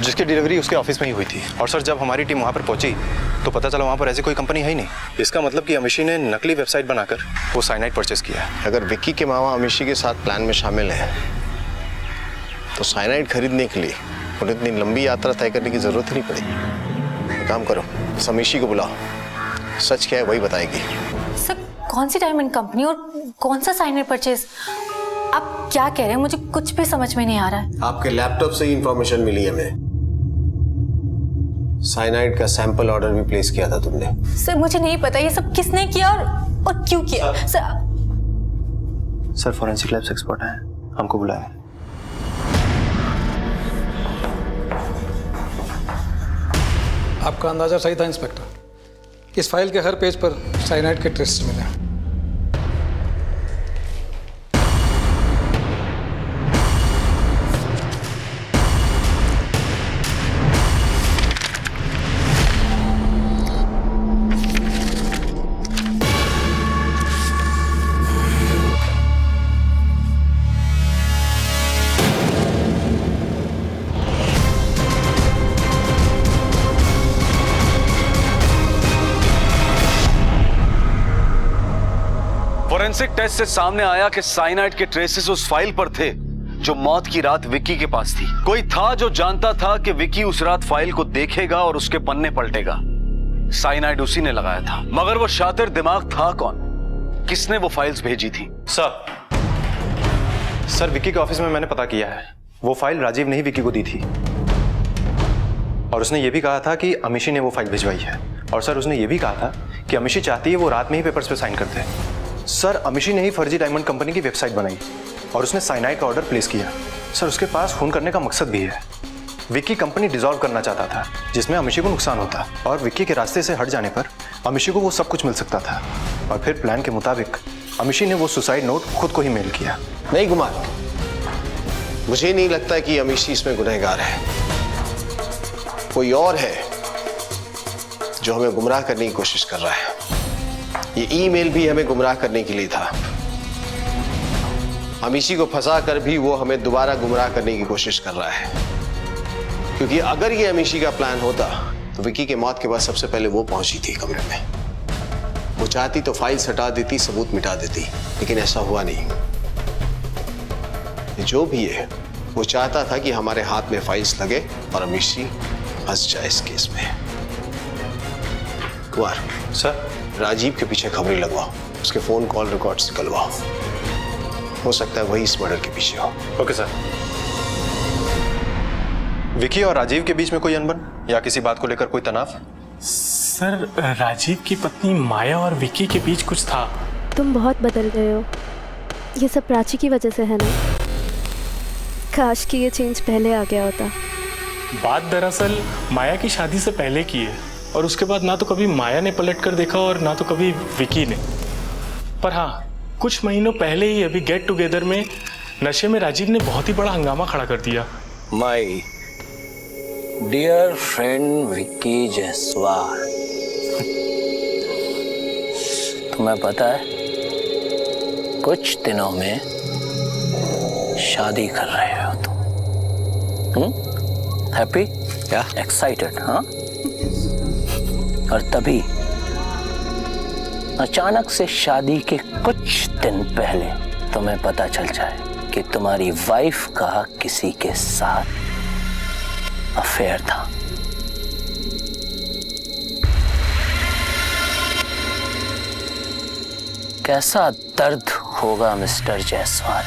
जिसकी डिलीवरी उसके ऑफिस में ही हुई थी। और सर जब हमारी टीम वहाँ पर पहुंची तो पता चला वहाँ पर ऐसी कोई कंपनी है ही नहीं। इसका मतलब कि अमीशी ने नकली वेबसाइट बनाकर वो साइनाइड परचेस किया है। अगर विक्की के मामा अमीशी के साथ प्लान में शामिल हैं तो साइनाइड खरीदने के लिए उन्हें इतनी लंबी यात्रा तय करने की जरूरत ही नहीं पड़ेगी। काम करो, अमीशी को बुलाओ, सच क्या है वही बताएगी। सर कौन सी डायमंड कंपनी और कौन सा साइनाइड परचेज? आप क्या कह रहे हैं? मुझे कुछ भी समझ में नहीं आ रहा है। आपके लैपटॉप से ही इंफॉर्मेशन मिली है। हमें साइनाइड का सैंपल ऑर्डर भी प्लेस किया था तुमने। सर मुझे नहीं पता ये सब किसने किया और क्यों किया। सर फॉरेंसिक लैब्स एक्सपर्ट हैं, हमको बुलाया। आपका अंदाजा सही था इंस्पेक्टर, इस फाइल के हर पेज पर साइनाइड के ट्रेसेस मिले हैं। फोरेंसिक टेस्ट से सामने आया कि साइनाइड के ट्रेसेस उस फाइल पर थे जो मौत की रात विक्की के पास थी। कोई था जो जानता था कि विक्की उस रात फाइल को देखेगा और उसके पन्ने पलटेगा। साइनाइड उसी ने लगाया था, मगर वो शातिर दिमाग था कौन? किसने वो फाइल्स भेजी थी? सर विक्की के ऑफिस में मैंने पता किया है, वो फाइल राजीव ने ही विक्की को दी थी और उसने ये भी कहा था कि अमीशी ने वो फाइल भिजवाई है। और सर उसने ये भी कहा था कि अमीशी चाहती है वो रात में ही पेपर्स पे साइन करते हैं। सर अमिशी ने ही फर्जी डायमंड कंपनी की वेबसाइट बनाई और उसने साइनाइड का ऑर्डर प्लेस किया। सर उसके पास खून करने का मकसद भी है। विक्की कंपनी डिसॉल्व करना चाहता था जिसमें अमिशी को नुकसान होता और विक्की के रास्ते से हट जाने पर अमिशी को वो सब कुछ मिल सकता था। और फिर प्लान के मुताबिक अमिशी ने वो सुसाइड नोट खुद को ही मेल किया। नहीं कुमार, मुझे नहीं लगता कि अमिशी इसमें गुनहगार है। कोई और है जो हमें गुमराह करने की कोशिश कर रहा है। ये ईमेल भी हमें गुमराह करने के लिए था। अमिशी को फंसा कर भी वो हमें दोबारा गुमराह करने की कोशिश कर रहा है, क्योंकि अगर ये अमिशी का प्लान होता तो विक्की के मौत के बाद सबसे पहले वो पहुंची थी कमरे में। वो चाहती तो फाइल्स हटा देती, सबूत मिटा देती, लेकिन ऐसा हुआ नहीं। जो भी है वो चाहता था कि हमारे हाथ में फाइल्स लगे और अमिशी फंस जाए इस केस में। कुमार सर, राजीव के पीछे खबरें लगवाओ, उसके फोन कॉल रिकॉर्ड्स निकलवाओ। हो सकता है वही इस मर्डर के पीछे हो। Okay sir. विक्की और राजीव के बीच में कोई अनबन या किसी बात को लेकर कोई तनाव? सर राजीव की पत्नी माया और विक्की के बीच कुछ था। तुम बहुत बदल गए हो। ये सब प्राची की वजह से है ना? काश कि ये चेंज पहले आ गया होता। बात दरअसल माया की शादी से पहले की है और उसके बाद ना तो कभी माया ने पलट कर देखा और ना तो कभी विक्की ने। पर हाँ, कुछ महीनों पहले ही अभी गेट टुगेदर में नशे में राजीव ने बहुत ही बड़ा हंगामा खड़ा कर दिया। My dear friend Vicky Jaiswal, तुम्हें पता है कुछ दिनों में शादी कर रहे हो तुम। हैप्पी या एक्साइटेड? हाँ। और तभी अचानक से शादी के कुछ दिन पहले तुम्हें पता चल जाए कि तुम्हारी वाइफ का किसी के साथ अफेयर था। कैसा दर्द होगा मिस्टर जायसवाल,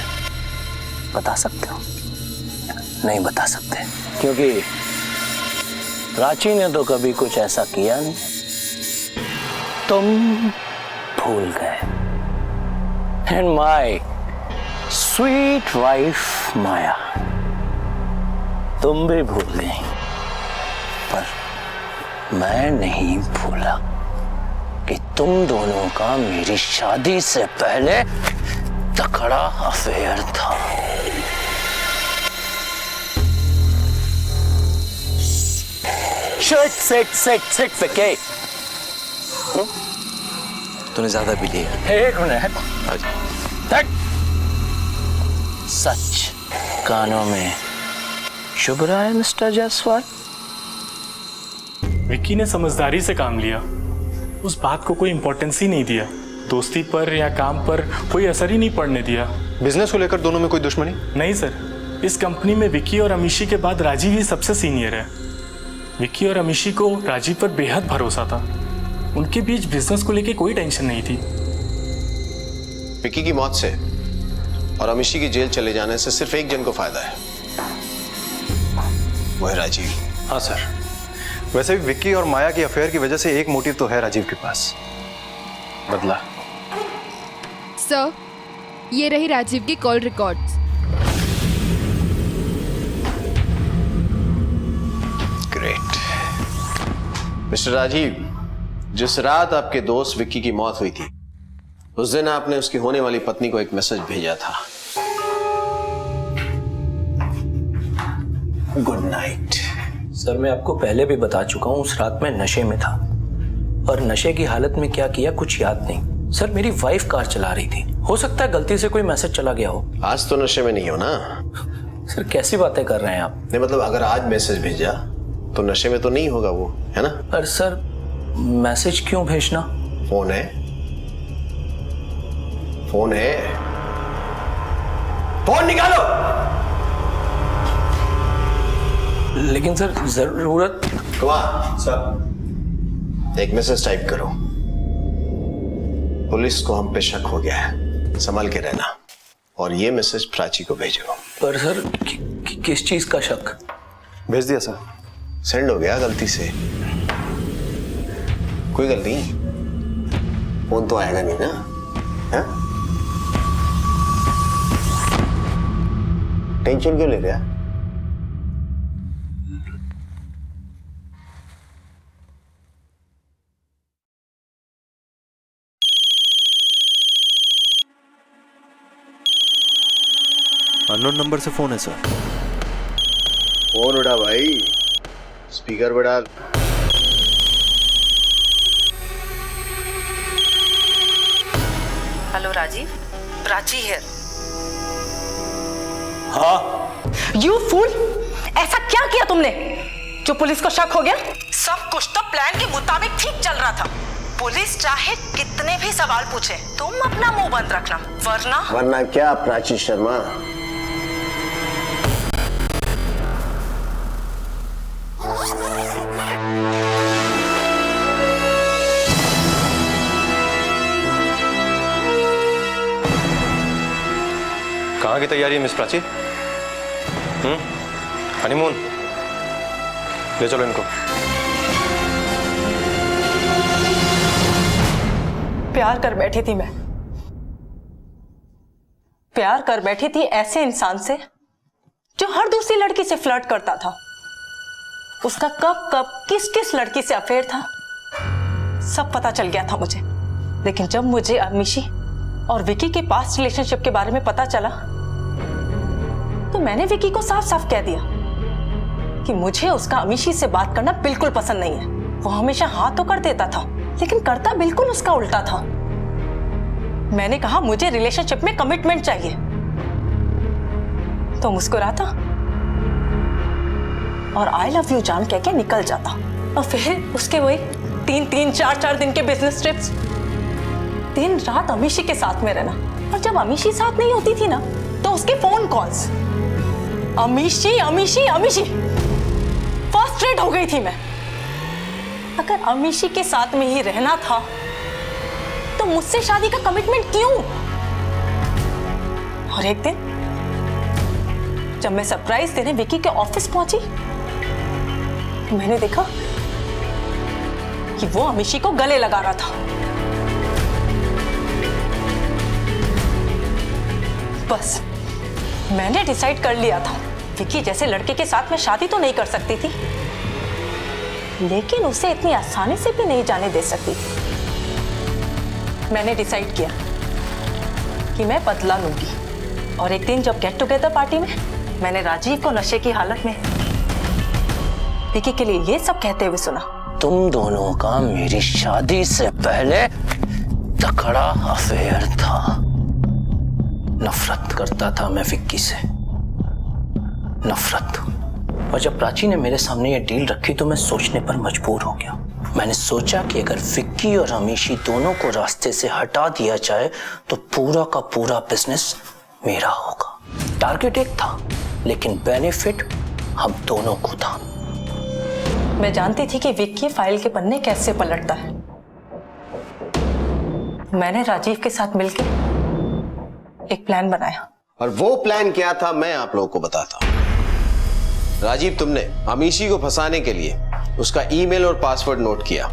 बता सकते हो? नहीं बता सकते, क्योंकि प्राची ने तो कभी कुछ ऐसा किया नहीं। तुम भूल गए। एंड माय स्वीट वाइफ माया, तुम भी भूल गई, पर मैं नहीं भूला कि तुम दोनों का मेरी शादी से पहले तकड़ा अफेयर था। सिट विक्की। तूने ज्यादा पी लिया। एक मिनट। सच कानों में शुभ रहा है मिस्टर जायसवाल। विक्की ने समझदारी से काम लिया, उस बात को कोई इंपॉर्टेंस ही नहीं दिया, दोस्ती पर या काम पर कोई असर ही नहीं पड़ने दिया। बिजनेस को लेकर दोनों में कोई दुश्मनी? नहीं सर, इस कंपनी में विक्की और अमिशी के बाद राजीव ही सबसे सीनियर है। विक्की और अमिशी को राजीव पर बेहद भरोसा था, उनके बीच बिजनेस को लेकर कोई टेंशन नहीं थी। विक्की की मौत से और अमिशी की जेल चले जाने से सिर्फ एक जन को फायदा है, वो है राजीव। हाँ सर, वैसे भी विक्की और माया की अफेयर की वजह से एक मोटिव तो है राजीव के पास, बदला। सर, ये रही राजीव की call records. Great. Mr Rajeev, जिस रात आपके दोस्त विक्की की मौत हुई थी, उस दिन आपने उसकी होने वाली पत्नी को एक मैसेज भेजा था, गुड नाइट। सर, मैं आपको पहले भी बता चुका हूँ, उस रात में नशे में था और नशे की हालत में क्या किया कुछ याद नहीं। सर, मेरी वाइफ कार चला रही थी, हो सकता है गलती से कोई मैसेज चला गया हो। आज तो नशे में नहीं हो ना? सर, कैसी बातें कर रहे हैं आप? नहीं मतलब अगर आज मैसेज भेजा तो नशे में तो नहीं होगा वो, है ना? पर सर, मैसेज क्यों भेजना? फोन है, फोन है, फोन निकालो। लेकिन सर जरूरत। कुमार सर, एक मैसेज टाइप करो, पुलिस को हम पे शक हो गया है, संभल के रहना, और ये मैसेज प्राची को भेजो। पर सर किस चीज का शक? भेज दिया सर, सेंड हो गया गलती से, कोई गलती नहीं, फोन तो आएगा नहीं ना, हैं? टेंशन क्यों ले रहा है? अननोन नंबर से फोन है सर। फोन उठा भाई, स्पीकर पे डाल। हेलो राजीव, प्राची है। हाँ। यू फूल, ऐसा क्या किया तुमने जो पुलिस को शक हो गया? सब कुछ तो प्लान के मुताबिक ठीक चल रहा था। पुलिस चाहे कितने भी सवाल पूछे, तुम अपना मुंह बंद रखना, वरना क्या प्राची शर्मा? कहाँ की तैयारी है मिस प्राची? हनीमून? ले चलो इनको। प्यार कर बैठी थी मैं, प्यार कर बैठी थी ऐसे इंसान से जो हर दूसरी लड़की से फ्लर्ट करता था। उसका कब कब किस किस लड़की से अफेयर था सब पता चल गया था मुझे। लेकिन जब मुझे अमीशी और विकी के पास्ट रिलेशनशिप के बारे में पता चला तो मैंने विकी को साफ साफ कह दिया कि मुझे उसका अमीशी से बात करना बिल्कुल पसंद नहीं है। वो हमेशा हाँ तो कर देता था लेकिन करता बिल्कुल उसका उल्टा था। मैंने कहा मुझे रिलेशनशिप में कमिटमेंट चाहिए तो मुस्कुराता और आई लव यू जान कह के निकल जाता। और फिर उसके वही 3-3, 4-4 दिन के बिजनेस ट्रिप्स, दिन रात अमीशी के साथ में रहना। और जब अमीशी साथ नहीं होती थी ना तो उसके phone calls, Amishi Amishi Amishi. Frustrate हो गई थी मैं। अगर अमीशी के साथ में ही रहना था तो मुझसे शादी का कमिटमेंट क्यों? और एक दिन जब मैं सरप्राइज देने विकी के ऑफिस पहुंची तो मैंने देखा कि वो अमीशी को गले लगा रहा था। बस मैंने डिसाइड कर लिया था विकी जैसे लड़के के साथ मैं शादी तो नहीं कर सकती थी लेकिन उसे इतनी आसानी से भी नहीं जाने दे सकती थी। मैंने डिसाइड किया कि मैं बदला लूंगी। और एक दिन जब गेट टुगेदर पार्टी में मैंने राजीव को नशे की हालत में विकी के लिए ये सब कहते हुए सुना, तुम दोनों का मेरी शादी से पहले तकड़ा अफेयर था। नफरत करता था मैं विक्की से, नफरत। और जब प्राची ने मेरे सामने ये डील रखी तो मैं सोचने पर मजबूर हो गया। मैंने सोचा कि अगर विक्की और अमीशी दोनों को रास्ते से हटा दिया जाए तो पूरा का पूरा बिजनेस मेरा होगा। टारगेट एक था लेकिन बेनिफिट हम दोनों को था। मैं जानती थी कि विक्की फाइल के पन्ने कैसे पलटता है। मैंने राजीव के साथ मिलकर एक प्लान बनाया। और वो प्लान क्या था मैं आप लोगों को बताता हूं। राजीव, तुमने अमीशी को फंसाने के लिए उसका ईमेल और पासवर्ड नोट किया।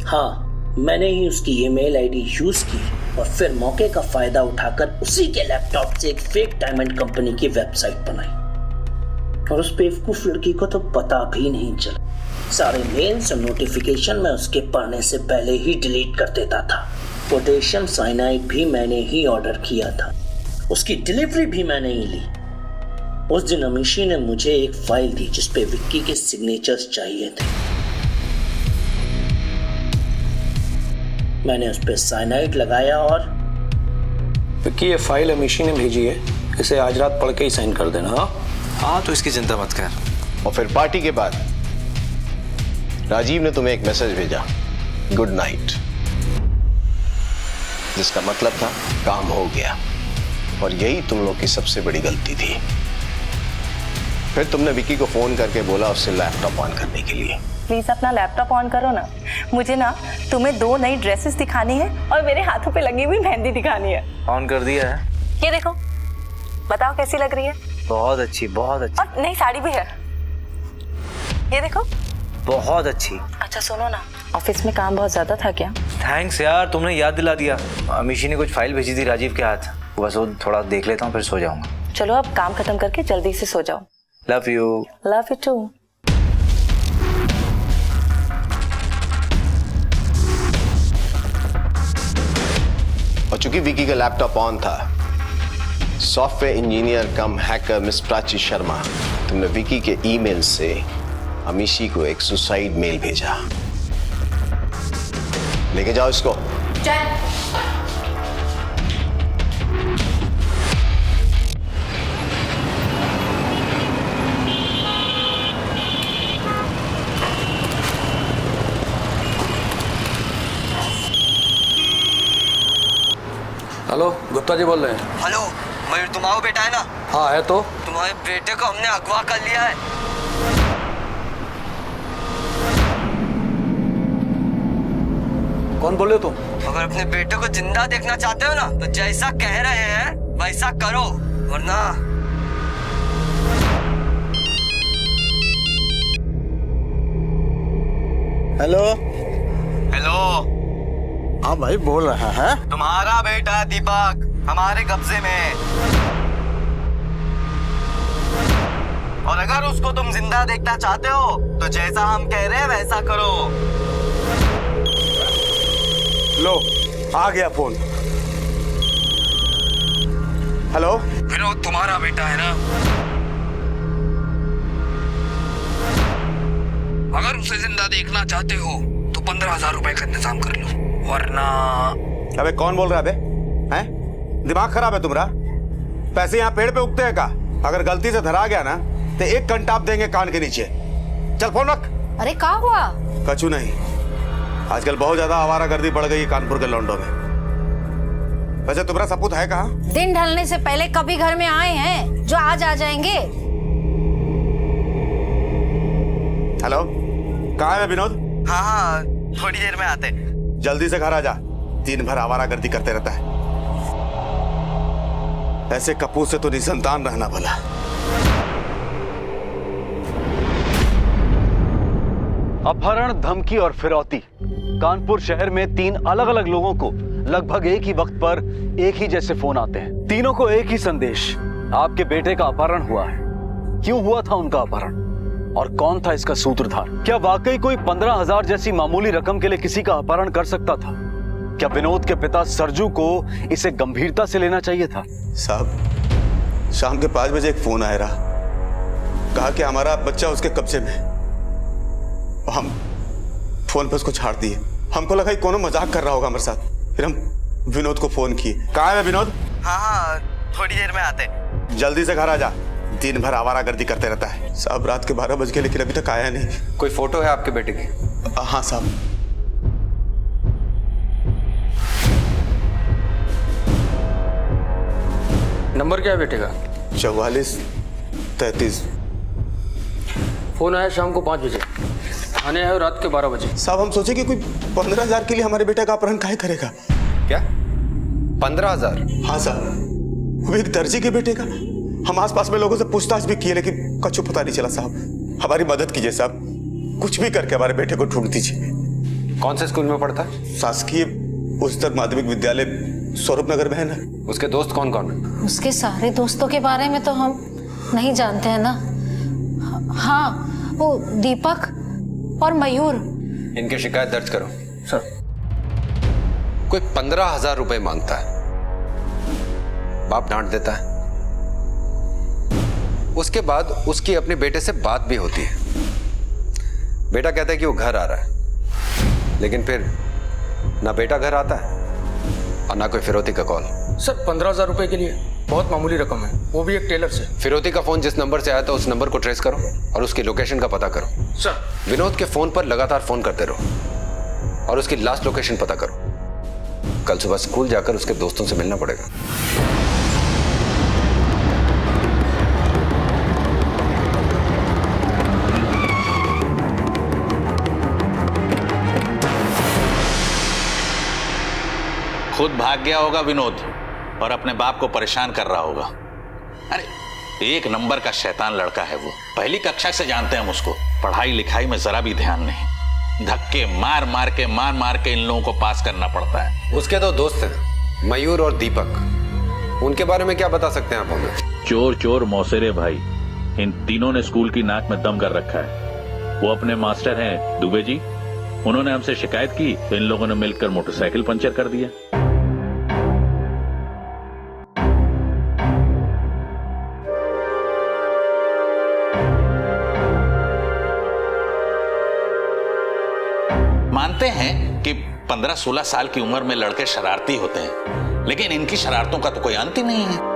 हाँ, मैंने ही उसकी ईमेल आईडी यूज की और फिर मौके का फायदा उठाकर उसी के लैपटॉप से एक फेक डायमंड कंपनी की वेबसाइट बनाई। और उस बेवकूफ लड़की को तो पता भी नहीं चला। सारे मेल्स और नोटिफिकेशन मैं उसके पढ़ने से पहले ही डिलीट कर देता था। पोटेशियम साइनाइड भी मैंने ही ऑर्डर किया था, उसकी डिलीवरी भी मैंने ही ली। उस दिन अमीशी ने मुझे एक फाइल दी जिसपे विक्की के सिग्नेचर्स चाहिए थे। मैंने उस पर साइनाइड लगाया और विक्की, ये फाइल अमीशी ने भेजी है, इसे आज रात पढ़ के ही साइन कर देना। हाँ, तो इसकी चिंता मत कर। और फिर पार्टी के बाद राजीव ने तुम्हें एक मैसेज भेजा, गुड नाइट, जिसका मतलब था काम हो गया। और यही तुम लोग की सबसे बड़ी गलती थी। फिर तुमने विक्की को फोन करके बोला उससे लैपटॉप ऑन करने के लिए। प्लीज अपना लैपटॉप ऑन करो ना, मुझे ना तुम्हें 2 नई ड्रेसेस दिखानी है और मेरे हाथों पे लगी हुई मेहंदी दिखानी है। ऑन कर दिया है। ये देखो, बताओ कैसी लग रही है? बहुत अच्छी, बहुत अच्छी। और नई साड़ी भी है, ये देखो। बहुत अच्छी। अच्छा सुनो ना, ऑफिस में काम बहुत ज्यादा था क्या? थैंक्स यार, तुमने याद दिला दिया। अमीशी ने कुछ फाइल भेजी थी राजीव के हाथ, बस वो थोड़ा देख लेता हूँ फिर सो जाऊंगा। चलो अब काम खत्म करके जल्दी से सो जाओ। Love you. Love you too. और चूंकि विकी का लैपटॉप ऑन था, software engineer cum hacker Miss Prachi Sharma, तुमने विकी के ईमेल से अमीशी को एक सुसाइड मेल भेजा। लेके जाओ इसको। हेलो, गुप्ता जी बोल रहे हैं। हेलो मयूर, तुम्हारा बेटा है ना? हाँ है तो। तुम्हारे बेटे को हमने अगवा कर लिया है। कौन बोल रहे हो तुम? अगर अपने बेटे को जिंदा देखना चाहते हो ना तो जैसा कह रहे हैं वैसा करो, वरना। हेलो। हेलो। हाँ भाई बोल रहा है। तुम्हारा बेटा दीपक हमारे कब्जे में, और अगर उसको तुम जिंदा देखना चाहते हो तो जैसा हम कह रहे हैं वैसा करो। लो, आ गया फोन। हेलो विनोद, तुम्हारा बेटा है ना? अगर उसे जिंदा देखना चाहते हो तो 15,000 रुपए का इंतजाम कर लो, वरना। अबे कौन बोल रहा है बे? हैं? दिमाग खराब है तुम्हारा? पैसे यहाँ पेड़ पे उगते हैं का? अगर गलती से धरा गया ना तो एक कंटाप देंगे कान के नीचे। चल फोन रख। अरे क्या हुआ? कछु नहीं, आजकल बहुत ज्यादा आवारागर्दी बढ़ गई है कानपुर के लौंडों में। वैसे तुम्हारा सपूत है कहाँ? दिन ढलने से पहले कभी घर में आए हैं जो आज आ जाएंगे? हेलो, कहाँ है विनोद? हाँ, थोड़ी देर में आते। जल्दी से घर आ जा, दिन भर आवारागर्दी करते रहता है। ऐसे कपूत से तो निसंतान रहना भला। अपहरण, धमकी और फिरौती। कानपुर शहर में 3 अलग अलग लोगों को लगभग एक ही वक्त पर एक ही जैसे फोन आते हैं। तीनों को एक ही संदेश, आपके बेटे का अपहरण हुआ है। क्यों हुआ था उनका अपहरण और कौन था इसका सूत्रधार? क्या वाकई कोई 15,000 जैसी मामूली रकम के लिए किसी का अपहरण कर सकता था? क्या विनोद के पिता सरजू को इसे गंभीरता से लेना चाहिए था? साहब, शाम के 5 बजे एक फोन आया रहा, कहा कि हमारा बच्चा उसके कब्जे में। हम फोन पे उसको छाड़ दिए। हमको लगा कि कोनो मजाक कर रहा होगा हमारे साथ। फिर हम विनोद को फोन किए। कहाँ है विनोद? हाँ, थोड़ी देर में आते। जल्दी से घर आ जा, दिन भर आवारागर्दी करते रहता है। साहब रात के 12 बज गए लेकिन अभी तक आया नहीं। कोई फोटो है आपके बेटे की? हाँ साहब। नंबर क्या है बेटे का? 4433। फोन आया शाम को 5 बजे, आने आए रात के 12 बजे। साहब हम सोचे कि कोई 15,000 के लिए हमारे बेटे का अपहरण काहे करेगा? क्या 15,000? हाँ साहब, वो एक दर्जी के बेटे का। हम आसपास में लोगों से पूछताछ भी किए लेकिन कुछ पता नहीं चला। साहब हमारी मदद कीजिए साहब, कुछ भी करके हमारे बेटे को ढूंढ दीजिए। कौन से स्कूल में पढ़ता है? शासकीय उच्चतर माध्यमिक विद्यालय स्वरूप नगर में है ना। उसके दोस्त कौन कौन है? उसके सारे दोस्तों के बारे में तो हम नहीं जानते हैं ना। हाँ, वो दीपक और मयूर। इनकी शिकायत दर्ज करो। सर। कोई 15,000 रुपए मांगता है, बाप डांट देता है, उसके बाद उसकी अपने बेटे से बात भी होती है। बेटा कहता है कि वो घर आ रहा है, लेकिन फिर ना बेटा घर आता है और ना कोई फिरौती का कॉल। सर 15,000 रुपए के लिए बहुत मामूली रकम है, वो भी एक टेलर से। फिरौती का फोन जिस नंबर से आया था उस नंबर को ट्रेस करो और उसकी लोकेशन का पता करो। सर। विनोद के फोन पर लगातार फोन करते रहो और उसकी लास्ट लोकेशन पता करो। कल सुबह स्कूल जाकर उसके दोस्तों से मिलना पड़ेगा। खुद भाग गया होगा विनोद और अपने बाप को परेशान कर रहा होगा। अरे एक नंबर का शैतान लड़का है वो। पहली कक्षा से जानते हैं हम उसको। पढ़ाई लिखाई में जरा भी ध्यान नहीं। धक्के मार मार के इन लोगों को पास करना पड़ता है। उसके दो दोस्त हैं, मयूर और दीपक। उनके बारे में क्या बता सकते हैं आप हमें? चोर चोर मौसेरे भाई, इन तीनों ने स्कूल की नाक में दम कर रखा है। वो अपने मास्टर हैं दुबे जी, उन्होंने हमसे शिकायत की तो इन लोगों ने मिलकर मोटरसाइकिल पंचर कर दिया। मानते हैं कि 15-16 साल की उम्र में लड़के शरारती होते हैं, लेकिन इनकी शरारतों का तो कोई अंत ही नहीं है।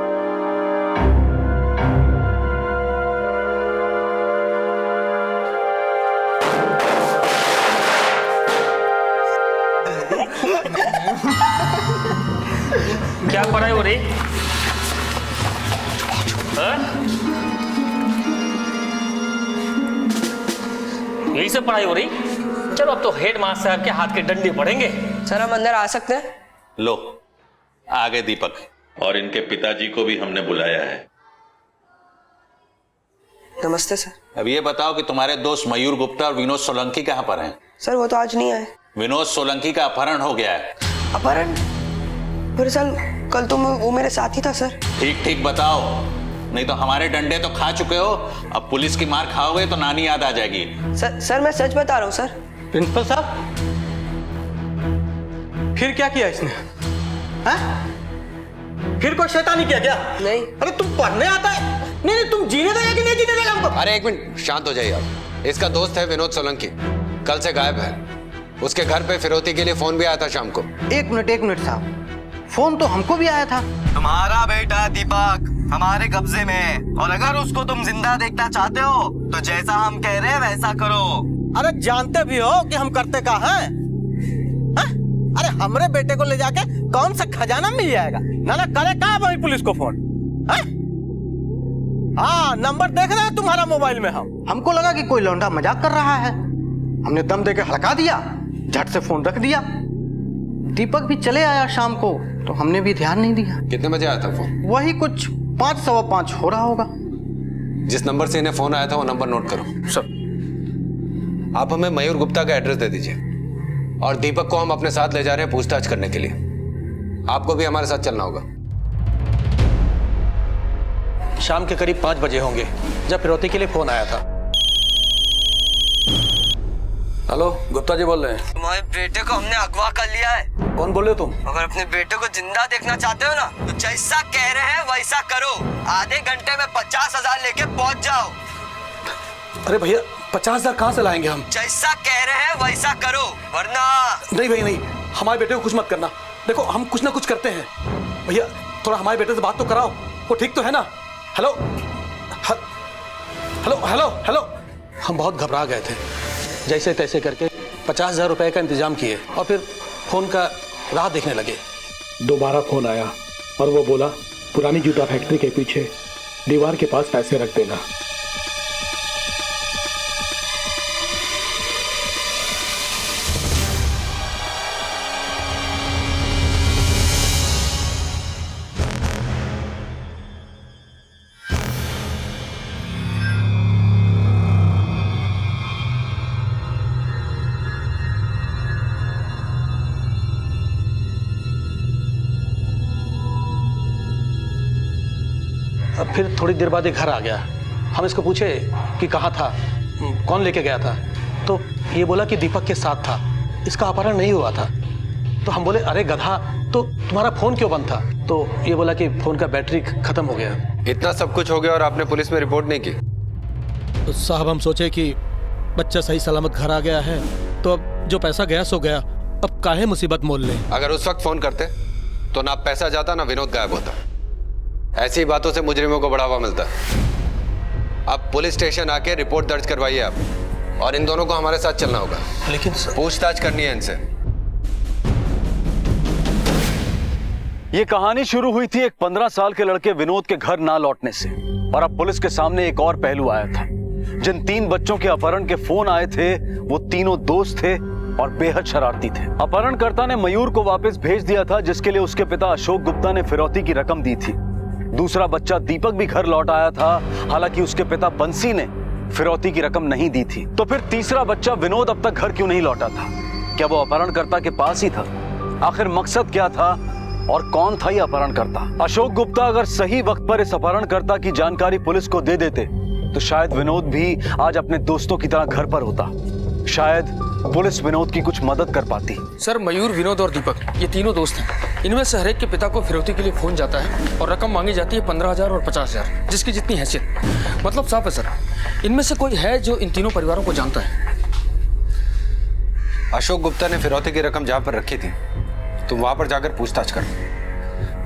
क्या पढ़ाई हो रही? यही सब पढ़ाई हो रही? चलो अब तो हेड मास्टर साहब के हाथ के डंडे पड़ेंगे। सर हम अंदर आ सकते हैं? लो आ गए दीपक, और इनके पिताजी को भी हमने बुलाया है। नमस्ते सर। अब ये बताओ कि तुम्हारे दोस्त मयूर गुप्ता और विनोद सोलंकी कहाँ पर हैं? सर वो तो आज नहीं आए। विनोद सोलंकी का अपहरण हो गया है। अपहरण? पर सर कल तो वो मेरे साथ ही था सर। ठीक ठीक बताओ, नहीं तो हमारे डंडे तो खा चुके हो, अब पुलिस की मार खाओगे तो नानी याद आ जाएगी। सर मैं सच बता रहा हूँ सर। प्रिंसिपल साहब, फिर क्या किया इसने? फिर कोई शैतानी किया क्या? नहीं। अरे तुम पढ़ने आता है? नहीं तुम जीने देगा कि नहीं जीने देगा हमको? अरे एक मिनट शांत हो जाइए आप। इसका दोस्त है विनोद सोलंकी, कल से गायब है। उसके घर पे फिरौती के लिए फोन भी आया था शाम को। एक मिनट साहब, फोन तो हमको भी आया था। तुम्हारा बेटा दीपक हमारे कब्जे में है, और अगर उसको तुम जिंदा देखना चाहते हो तो जैसा हम कह रहे हैं वैसा करो। अरे जानते भी हो कि हम करते क्या हैं? अरे हमरे बेटे को ले जाके कौन सा खजाना मिल जाएगा? ना करे कहा भाई पुलिस को फोन? हाँ नंबर देख रहे हैं तुम्हारा मोबाइल में। हमको लगा कि कोई लौंडा मजाक कर रहा है, हमने दम देके हड़का दिया, झट से फोन रख दिया। दीपक भी चले आया शाम को तो हमने भी ध्यान नहीं दिया। कितने बजे आया था फोन? वही कुछ 5-5:15 हो रहा होगा। जिस नंबर से इन्हें फोन आया था वो नंबर नोट करो। सर आप हमें मयूर गुप्ता का एड्रेस दे दीजिए, और दीपक को हम अपने साथ ले जा रहे हैं पूछताछ करने के लिए। आपको भी हमारे साथ चलना होगा। शाम के करीब 5 बजे होंगे जब फिरौती के लिए फोन आया था। हेलो गुप्ता जी बोल रहे हैं। तुम्हारे बेटे को हमने अगवा कर लिया है। कौन बोल रहे हो तुम? अगर अपने बेटे को जिंदा देखना चाहते हो ना तो जैसा कह रहे हैं वैसा करो। आधे घंटे में 50,000 लेके पहुंच जाओ। अरे भैया 50,000 कहाँ से लाएंगे हम? जैसा कह रहे हैं वैसा करो, वरना। नहीं भैया नहीं, हमारे बेटे को कुछ मत करना। देखो हम कुछ ना कुछ करते हैं। भैया थोड़ा हमारे बेटे से बात तो कराओ, वो ठीक तो है ना? Hello hello hello hello. हम बहुत घबरा गए थे, जैसे तैसे करके 50,000 रुपए का इंतजाम किए और फिर फोन का राह देखने लगे। दोबारा फोन आया और वो बोला पुरानी जूता फैक्ट्री के पीछे दीवार के पास पैसे रख देना। अब फिर थोड़ी देर बाद एक घर आ गया। हम इसको पूछे कि कहाँ था, कौन लेके गया था, तो ये बोला कि दीपक के साथ था, इसका अपहरण नहीं हुआ था। तो हम बोले अरे गधा, तो तुम्हारा फोन क्यों बंद था? तो ये बोला कि फोन का बैटरी खत्म हो गया। इतना सब कुछ हो गया और आपने पुलिस में रिपोर्ट नहीं की? तो साहब हम सोचे कि बच्चा सही सलामत घर आ गया है तो अब जो पैसा गया सो गया, अब काहे मुसीबत मोल लें। अगर उस वक्त फोन करते तो ना पैसा जाता ना विनोद गायब होता। ऐसी बातों से मुजरिमों को बढ़ावा मिलता है। अब पुलिस स्टेशन आके रिपोर्ट दर्ज करवाइए आप, और इन दोनों को हमारे साथ चलना होगा। लेकिन पूछताछ करनी है इनसे। ये कहानी शुरू हुई थी एक 15 साल के लड़के विनोद के घर ना लौटने से, और अब पुलिस के सामने एक और पहलू आया था। जिन 3 बच्चों के अपहरण के फोन आए थे वो तीनों दोस्त थे और बेहद शरारती थे। अपहरणकर्ता ने मयूर को वापस भेज दिया था, जिसके लिए उसके पिता अशोक गुप्ता ने फिरौती की रकम दी थी। दूसरा बच्चा दीपक भी घर लौट आया था, हालांकि उसके पिता बंसी ने फिरौती की रकम नहीं दी थी। तो फिर तीसरा बच्चा विनोद अब तक घर क्यों नहीं लौटा था? क्या वो अपहरणकर्ता के पास ही था? आखिर मकसद क्या था और कौन था यह अपहरणकर्ता? अशोक गुप्ता अगर सही वक्त पर इस अपहरणकर्ता की जानकारी पुलिस को दे देते तो शायद विनोद भी आज अपने दोस्तों की तरह घर पर होता। शायद पुलिस विनोद की कुछ मदद कर पाती। सर, मयूर, विनोद और दीपक ये तीनों दोस्त हैं। इनमें से हर एक के पिता को फिरौती के लिए फोन जाता है और रकम मांगी जाती है 15,000 और 50,000, जिसकी जितनी हैसियत। मतलब साफ है सर, इनमें से कोई है जो इन तीनों परिवारों को जानता है। अशोक गुप्ता ने फिरौती की रकम जहां पर रखी थी तुम वहां पर जाकर पूछताछ कर।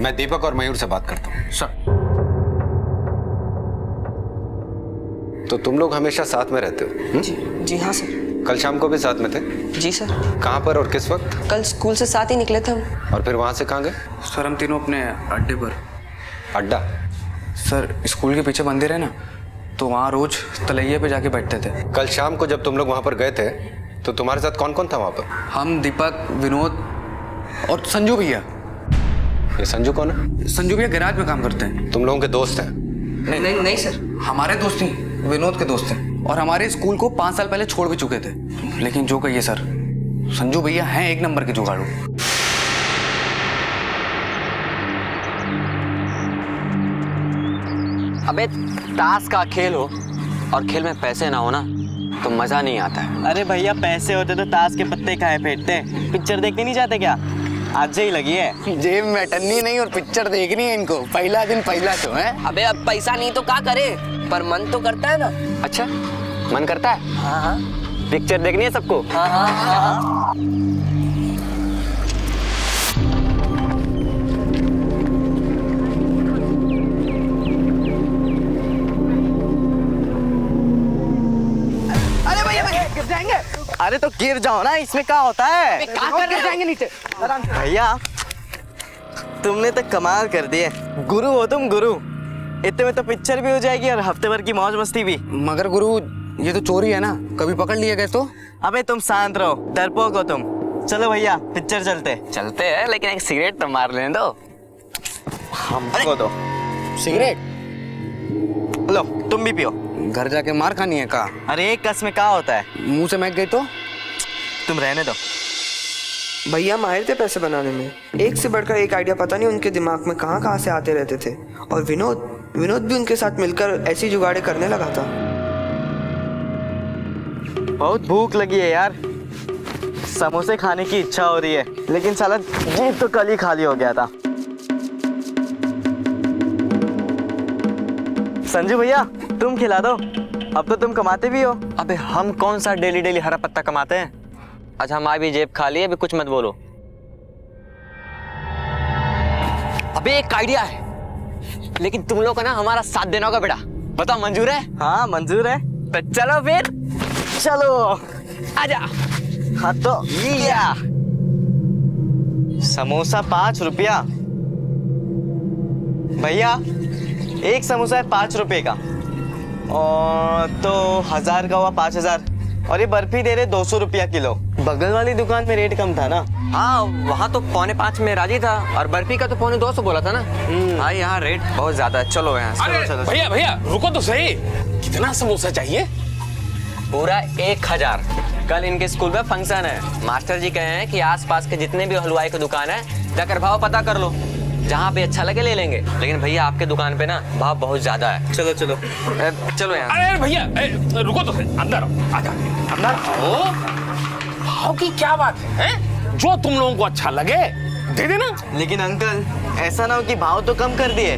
मैं दीपक और मयूर से बात करता हूँ। सर। तो तुम लोग हमेशा साथ में रहते हो? जी हाँ सर। कल शाम को भी साथ में थे? जी सर। कहाँ पर और किस वक्त? कल स्कूल से साथ ही निकले थे हम। और फिर वहाँ से कहाँ गए? सर हम तीनों अपने अड्डे पर। अड्डा? सर स्कूल के पीछे मंदिर है ना, तो वहाँ रोज तलैये पे जाके बैठते थे। कल शाम को जब तुम लोग वहाँ पर गए थे तो तुम्हारे साथ कौन कौन था वहाँ पर? हम, दीपक, विनोद और संजू भैया। ये संजू कौन है? संजू भैया गैराज में काम करते हैं। तुम लोगों के दोस्त हैं? नहीं सर, हमारे दोस्त ही, विनोद के दोस्त हैं। और हमारे स्कूल को 5 साल पहले छोड़ भी चुके थे। लेकिन जो कहिए सर, संजू भैया हैं एक नंबर के जुगाड़ू। अबे ताश का खेल हो और खेल में पैसे ना हो ना तो मजा नहीं आता है। अरे भैया पैसे होते तो ताश के पत्ते काहे फेंटते? पिक्चर देखने नहीं जाते क्या? आज ही लगी है जेब में टन्नी नहीं और पिक्चर देखनी है इनको। पहला दिन पहला शो है। अबे अब पैसा नहीं तो क्या करे, पर मन तो करता है ना। अच्छा मन करता है? हाँ। पिक्चर देखनी है सबको? हाँ। अरे भैया गिर जाएंगे। अरे तो गिर जाओ ना, इसमें क्या होता है? गिर जाएंगे नीचे। भैया तुमने तो कमाल कर दिए, गुरु हो तुम, गुरु। इतने में तो पिक्चर भी हो जाएगी और हफ्ते भर की मौज मस्ती भी। मगर गुरु ये तो चोरी है ना, कभी पकड़ लिए गए तो? अबे तुम शांत रहो, डरपोक हो तुम। चलो भैया पिक्चर चलते हैं, लेकिन एक सिगरेट तो मार लेने दो हमको। तो सिगरेट लो, तुम भी पियो। घर जाके मार खानी है का? अरे एक कस में क्या होता है, मुंह से महक गई तो? तुम रहने दो। भैया माहिर थे पैसे बनाने में, एक से बढ़कर एक आइडिया पता नहीं उनके दिमाग में कहाँ से आते रहते थे। और विनोद भी उनके साथ मिलकर ऐसी जुगाड़े करने लगा था। बहुत भूख लगी है यार, समोसे खाने की इच्छा हो रही है, लेकिन साला जेब तो कल ही खाली हो गया था। संजू भैया तुम खिला दो, अब तो तुम कमाते भी हो। अबे हम कौन सा डेली डेली हरा पत्ता कमाते हैं? अच्छा हमारी भी जेब खाली है, अभी कुछ मत बोलो। अबे एक आइडिया है, लेकिन तुम लोग का ना हमारा साथ देना होगा बेटा। बताओ मंजूर है? हाँ मंजूर है। तो चलो फिर, चलो आजा। हाँ तो लिया समोसा 5 रुपया। भैया एक समोसा है 5 रुपए का, और तो 1000 का हुआ 5000। और ये बर्फी दे रहे 200 रुपया किलो। बगल वाली दुकान में रेट कम था ना? हाँ वहाँ तो 5.25 में राजी था, और बर्फी का तो 250 बोला था ना। हाँ यहाँ रेट बहुत ज्यादा है। चलो यहाँ से। चलो भैया भैया रुको तो सही, कितना समोसा चाहिए? पूरा 1000। कल इनके स्कूल में फंक्शन है, मास्टर जी कहे हैं कि आसपास के जितने भी हलवाई की दुकान है जाकर भाव पता कर लो, जहाँ पे अच्छा लगे ले लेंगे। लेकिन भैया आपके दुकान पे ना भाव बहुत ज्यादा है। चलो चलो चलो यहाँ। अरे भैया रुको तो सही, अंदर आओ, आजा अंदर आओ। भाव की क्या बात है? जो तुम लोगों को अच्छा लगे दे देना। लेकिन अंकल ऐसा ना हो कि भाव तो कम कर दिए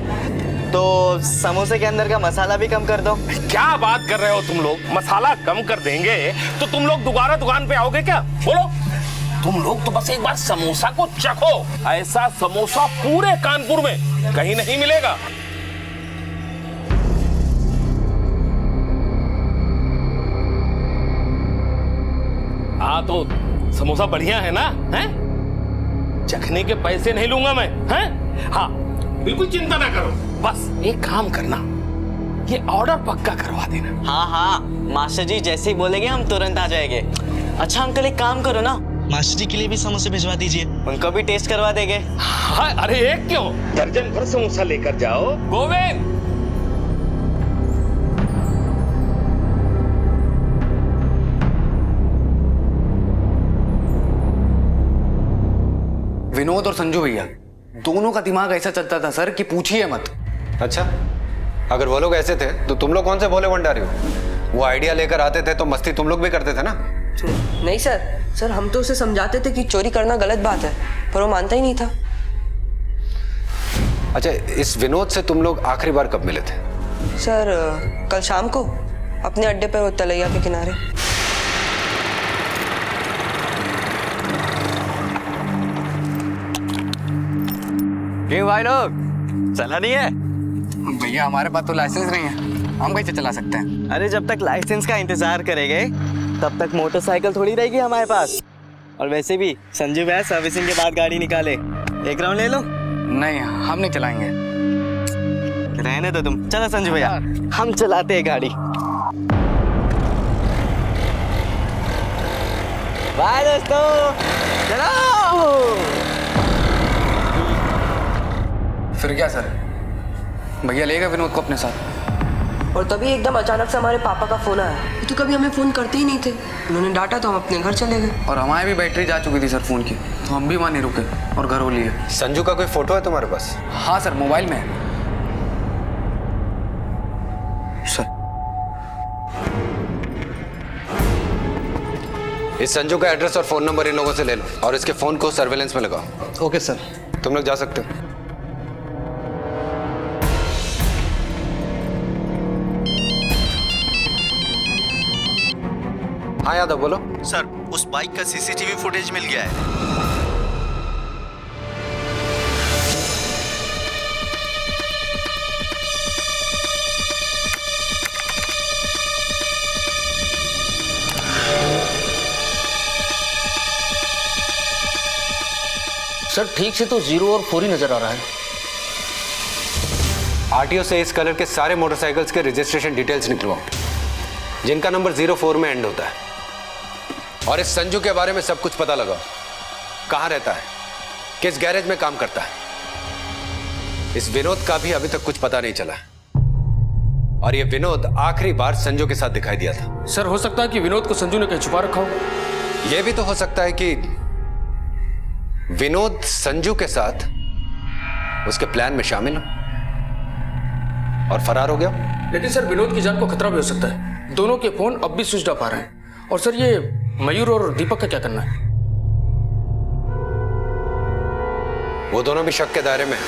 तो समोसे के अंदर का मसाला भी कम कर दो। क्या बात कर रहे हो तुम लोग? मसाला कम कर देंगे तो तुम लोग दोबारा दुकान पे आओगे क्या? बोलो। तुम लोग तो बस एक बार समोसा को चखो, ऐसा समोसा पूरे कानपुर में कहीं नहीं मिलेगा। हाँ तो समोसा बढ़िया है ना? हैं? चखने के पैसे नहीं लूंगा मैं। हैं? हाँ बिल्कुल चिंता ना करो, बस एक काम करना, ये ऑर्डर पक्का करवा देना। हाँ हाँ मास्टर जी जैसे ही बोलेंगे हम तुरंत आ जाएंगे। अच्छा अंकल एक काम करो ना, मास्टर जी के लिए भी समोसे भिजवा दीजिए, उनको भी टेस्ट करवा देंगे। हाँ, अरे एक क्यों, दर्जन भर समोसा लेकर जाओ। गोविंद। विनोद और संजू भैया दोनों का दिमाग ऐसा चलता था सर कि पूछिए मत। अच्छा, अगर वो लोग ऐसे थे तो तुम लोग कौन से भोले भंडारी हो? वो आइडिया लेकर आते थे तो मस्ती तुम लोग भी करते थे ना? नहीं सर हम तो उसे समझाते थे कि चोरी करना गलत बात है, पर वो मानता ही नहीं था। अच्छा, इस विनोद से तुम लोग आखिरी बार कब मिले थे? सर कल शाम को अपने अड्डे पर तलैया के किनारे। क्यों भाई लोग, चला नहीं है? भैया हमारे पास तो लाइसेंस नहीं है, हम कैसे चला सकते हैं? अरे जब तक लाइसेंस का इंतजार करेंगे तब तक मोटरसाइकिल थोड़ी रहेगी हमारे पास। और वैसे भी संजू भैया सर्विसिंग के बाद गाड़ी निकाले, एक राउंड ले लो। नहीं, हम नहीं चलाएंगे। रहने दो तुम, चलो संजू भैया हम चलाते हैं गाड़ी। बाय दोस्तों, चलो। फिर क्या सर, भैया लेगा विनोद को अपने साथ। और तभी एकदम अचानक से हमारे पापा का फोन आया। तो कभी हमें फोन करते ही नहीं थे, उन्होंने डांटा तो हम अपने घर चले गए। और हमारी भी बैटरी जा चुकी थी सर फोन की, तो हम भी वहाँ नहीं रुके और घर हो लिए। संजू का कोई फोटो है तुम्हारे पास? हाँ सर, मोबाइल में है सर। इस संजू का एड्रेस और फोन नंबर इन लोगों से ले लो और इसके फोन को सर्वेलेंस में लगाओ। Okay sir. तुम लोग जा सकते हो। हाँ यादव बोलो। सर, उस बाइक का सीसीटीवी फुटेज मिल गया है। सर ठीक से तो 0 और 4 ही नजर आ रहा है। आरटीओ से इस कलर के सारे मोटरसाइकिल्स के रजिस्ट्रेशन डिटेल्स निकलवाओ जिनका नंबर 04 में एंड होता है। और इस संजू के बारे में सब कुछ पता लगाओ, कहाँ रहता है, किस गैरेज में काम करता है। इस विनोद का भी अभी तक कुछ पता नहीं चला है। और ये विनोद आखिरी बार संजू के साथ दिखाई दिया था। सर हो सकता है कि विनोद को संजू ने कहीं छुपा रखा हो। यह भी तो हो सकता है कि विनोद संजू के साथ उसके प्लान में शामिल हो और फरार हो गया। लेकिन सर विनोद की जान को खतरा भी हो सकता है, दोनों के फोन अब भी स्विच ऑफ आ रहे हैं। और सर ये मयूर और दीपक का क्या करना है? वो दोनों भी शक के दायरे में हैं।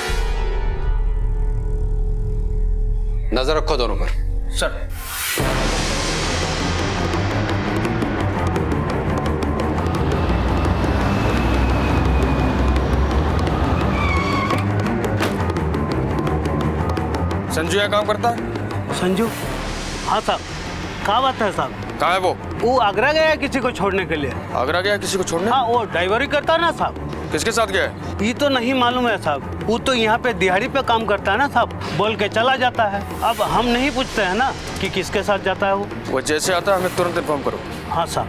नजर रखो दोनों पर। सर संजू यहाँ काम करता है? संजू? हाँ साहब। कहाँ बात है साहब? कहाँ है वो आगरा गया है किसी को छोड़ने के लिए। आगरा गया किसी को छोड़ने? हाँ, वो ड्राइवरी करता है ना साहब। किसके साथ गया है? ये तो नहीं मालूम है साहब, वो तो यहाँ पे दिहाड़ी पे काम करता है ना साहब, बोल के चला जाता है। अब हम नहीं पूछते हैं ना कि किसके साथ जाता है वो जैसे आता है हमें तुरंत इन्फॉर्म करो। हाँ साहब।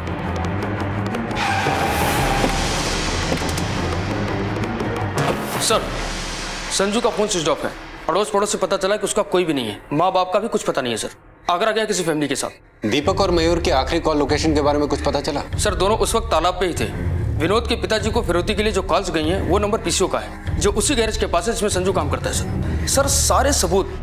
सर संजू का फोन स्विच ऑफ है, अड़ोस पड़ोस से पता चला कि उसका कोई भी नहीं है, माँ बाप का भी कुछ पता नहीं है सर। आगरा गया किसी फैमिली के साथ। दीपक और मयूर की आखिरी कॉल लोकेशन के बारे में कुछ पता चला? सर दोनों उस वक्त तालाब पे ही थे। विनोद के पिताजी को फिरौती के लिए जो कॉल्स गई हैं वो नंबर पीसीओ का है, जो उसी गैरेज के पास है जिसमें संजू काम करता है सर। सर सारे सबूत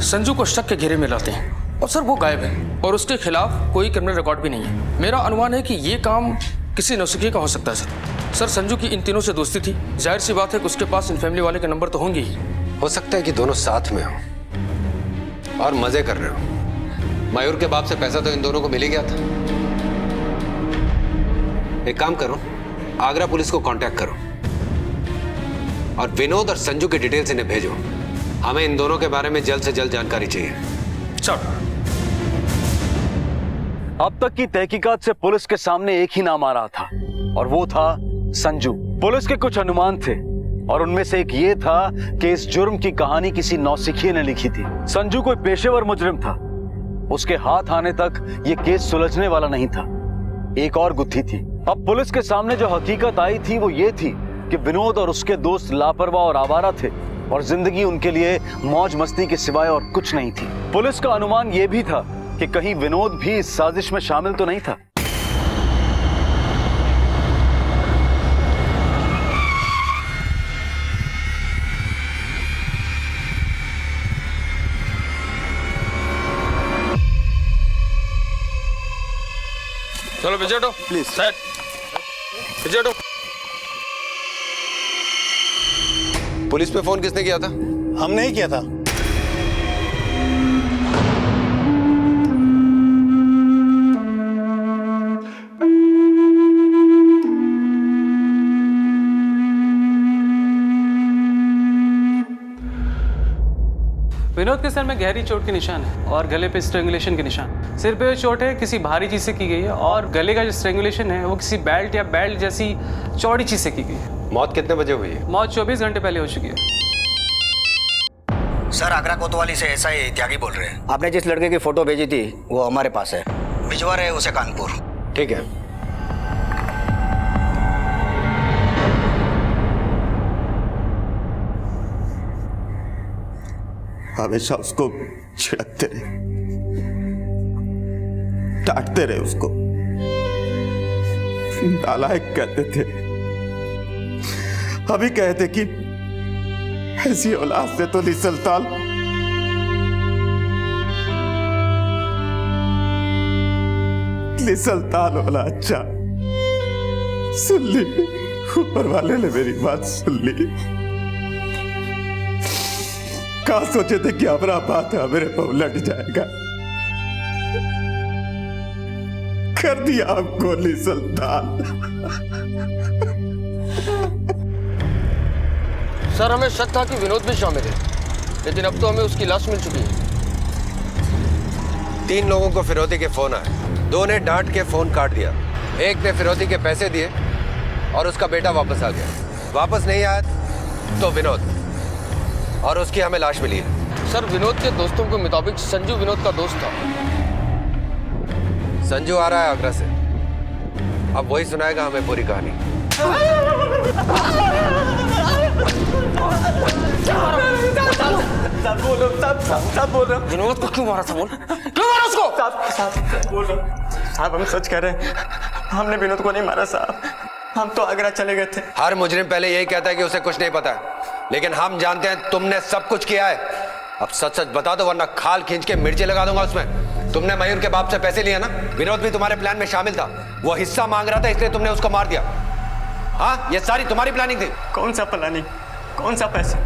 संजू को शक के घेरे में लाते हैं और सर वो गायब है और उसके खिलाफ कोई क्रिमिनल रिकॉर्ड भी नहीं है। मेरा अनुमान है कि ये काम किसी नौसिखिए का हो सकता है सर। सर संजू की इन तीनों से दोस्ती थी, जाहिर सी बात है कि उसके पास इन फैमिली वाले के नंबर तो होंगे ही। हो सकता है कि दोनों साथ में हो और मजे कर रहे हो। मयूर के बाप से पैसा तो इन दोनों को मिल ही गया था। एक काम करो, आगरा पुलिस को कांटेक्ट करो और विनोद और संजू की डिटेल्स इन्हें भेजो। हमें इन दोनों के बारे में जल्द से जल्द जानकारी चाहिए। चल। अब तक की तहकीकात से पुलिस के सामने एक ही नाम आ रहा था और वो था संजू। पुलिस के कुछ अनुमान थे और उनमें से एक ये था कि इस जुर्म की कहानी किसी नौसिखिए ने लिखी थी। संजू कोई पेशेवर मुजरिम था, उसके हाथ आने तक ये केस सुलझने वाला नहीं था। एक और गुत्थी थी, अब पुलिस के सामने जो हकीकत आई थी वो ये थी कि विनोद और उसके दोस्त लापरवाह और आवारा थे और जिंदगी उनके लिए मौज मस्ती के सिवाय और कुछ नहीं थी। पुलिस का अनुमान ये भी था कि कहीं विनोद भी इस साजिश में शामिल तो नहीं था। चलो पीछे हटो प्लीज। सेट पीछे हटो। पुलिस पे फोन किसने किया था? हमने ही किया था। विनोद के सर में गहरी चोट के निशान है और गले पे स्ट्रेंगुलेशन के निशान। सिर पे चोट है किसी भारी चीज से की गई है और गले का जो स्ट्रेंगुलेशन है वो किसी बेल्ट या बेल्ट जैसी चौड़ी चीज से की गई है। मौत कितने बजे हुई है? मौत 24 घंटे पहले हो चुकी है। सर आगरा कोतवाली से एसआई त्यागी बोल रहे हैं। आपने जिस लड़के की फोटो भेजी थी वो हमारे पास है, भिजवा रहे उसे कानपुर। ठीक है। हमेशा उसको छिड़कते रहे, डांटते रहे उसको, नालायक कहते थे। अभी कहते कि ऐसी औलाद से तो निसलताल औलाद। अच्छा सुन ली, ऊपर वाले ने मेरी बात सुन ली। कहा सोचे थे कि हमारा बात है मेरे पर उलट जाएगा, कर दिया आपको निसलताल। सर हमें शक था कि विनोद भी शामिल है, लेकिन अब तो हमें उसकी लाश मिल चुकी है। 3 लोगों को फिरौती के फोन आए, 2 ने डांट के फोन काट दिया, 1 ने फिरौती के पैसे दिए और उसका बेटा वापस आ गया। वापस नहीं आया तो विनोद, और उसकी हमें लाश मिली है। सर विनोद के दोस्तों के मुताबिक संजू विनोद का दोस्त था। संजू आ रहा है आगरा से, अब वही सुनाएगा हमें पूरी कहानी। सब बोल रहे हो। विनोद को क्यों मारा था? बोल क्यों मारा उसको? साहब हम सच कह रहे हैं, हमने विनोद को नहीं मारा साहब, हम तो आगरा चले गए थे। हर मुजरिम पहले यही कहता है कि उसे कुछ नहीं पता है, लेकिन हम जानते हैं तुमने सब कुछ किया है। अब सच सच बता दो वरना खाल खींच के मिर्ची लगा दूंगा उसमें। तुमने मयूर के बाप से पैसे लिए ना? विनोद भी तुम्हारे प्लान में शामिल था, वो हिस्सा मांग रहा था इसलिए तुमने उसको मार दिया। हाँ ये सारी तुम्हारी प्लानिंग थी। कौन सा प्लानिंग, कौन सा पैसा?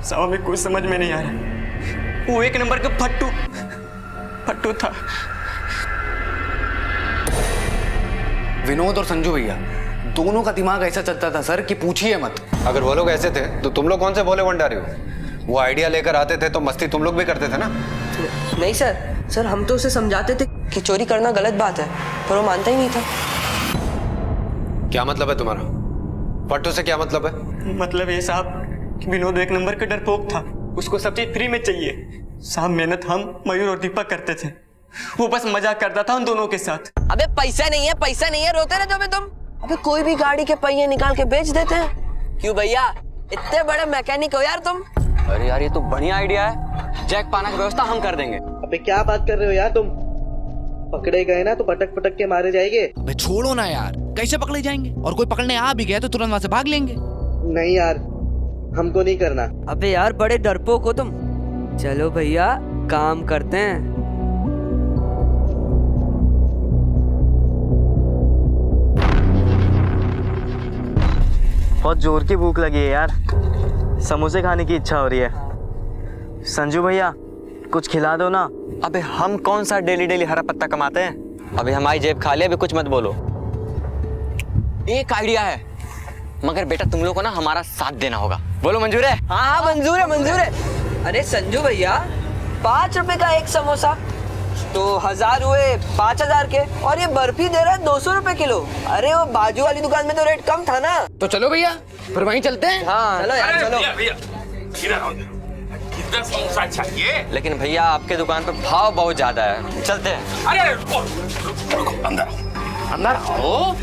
साहब हमें कुछ समझ में नहीं आ रहा। वो 1 नंबर का फट्टू था। विनोद और संजू भैया दोनों का दिमाग ऐसा चलता था सर कि पूछिए मत। अगर वो लोग ऐसे थे तो तुम लोग कौन से भोले भंडारी हो? वो आइडिया लेकर आते थे तो मस्ती तुम लोग भी करते थे ना? नहीं सर हम तो उसे समझाते थे कि चोरी करना गलत बात है, पर वो मानता ही नहीं था। क्या मतलब है तुम्हारा? फट्टू से क्या मतलब है? मतलब ये साहब कि विनोद 1 नंबर का डरपोक था, उसको सब चीज फ्री में चाहिए। साहब मेहनत हम मयूर और दीपक करते थे, वो बस मजाक करता था उन दोनों के साथ। अबे पैसा नहीं है रोते रहते हो तुम। अबे कोई भी गाड़ी के पहिए निकाल के बेच देते हैं। क्यों भैया इतने बड़े मैकेनिक हो यार तुम? अरे यार ये तो बढ़िया आइडिया है, जैक पाना की व्यवस्था हम कर देंगे। अबे क्या बात कर रहे हो यार तुम? पकड़े गए ना तो पटक पटक के मारे जाएंगे। अबे छोड़ो ना यार, कैसे पकड़े जाएंगे? और कोई पकड़ने आ भी गया तो तुरंत वहां से भाग लेंगे। नहीं यार हमको नहीं करना। अबे यार बड़े डरपोक हो तुम। चलो भैया काम करते हैं। बहुत जोर की भूख लगी है यार, समोसे खाने की इच्छा हो रही है। संजू भैया कुछ खिला दो ना। अबे हम कौन सा डेली डेली हरा पत्ता कमाते हैं? अभी हमारी जेब खाली, अभी कुछ मत बोलो। एक आइडिया है, मगर बेटा तुम लोग को ना हमारा साथ देना होगा। बोलो मंजूर है? हाँ मंजूर है। अरे संजू भैया 5 रुपए का एक समोसा तो 1000 हुए 5000 के, और ये बर्फी दे रहा है 200 रुपए किलो। अरे वो बाजू वाली दुकान में तो रेट कम था ना। तो चलो भैया फिर वहीं चलते हैं। हाँ चलो यार चलो। कितना समोसा चाहिए? लेकिन भैया आपके दुकान पे भाव बहुत ज्यादा है, चलते हैं। अरे अंदर आओ।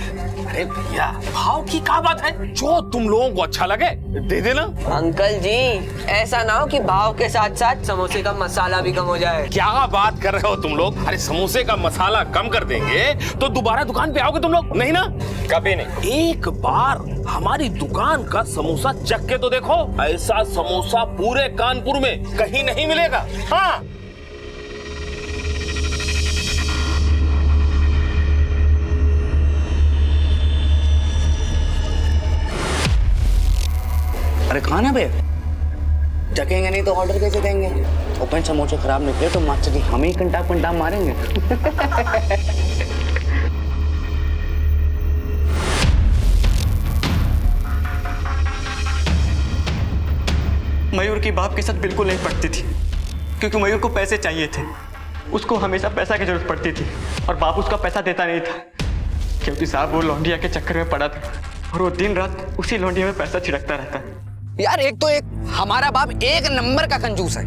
अरे भैया भाव की क्या बात है, जो तुम लोगों को अच्छा लगे दे देना। अंकल जी ऐसा ना हो कि भाव के साथ साथ समोसे का मसाला भी कम हो जाए। क्या बात कर रहे हो तुम लोग? अरे समोसे का मसाला कम कर देंगे तो दोबारा दुकान पे आओगे तुम लोग? नहीं ना, कभी नहीं। एक बार हमारी दुकान का समोसा चख के तो देखो, ऐसा समोसा पूरे कानपुर में कहीं नहीं मिलेगा। हाँ अरे कहाँ ना बे, जगेंगे नहीं तो ऑर्डर कैसे देंगे? ओपन समोसे खराब निकले तो मास्टर जी हम ही कंटा मारेंगे। मयूर की बाप के साथ बिल्कुल नहीं पड़ती थी, क्योंकि मयूर को पैसे चाहिए थे। उसको हमेशा पैसा की जरूरत पड़ती थी और बाप उसका पैसा देता नहीं था, क्योंकि साहब वो लौंडिया के चक्कर में पड़ा था और वो दिन रात उसी लौंडिया में पैसा छिड़कता रहता। यार एक तो एक हमारा बाप एक नंबर का कंजूस है,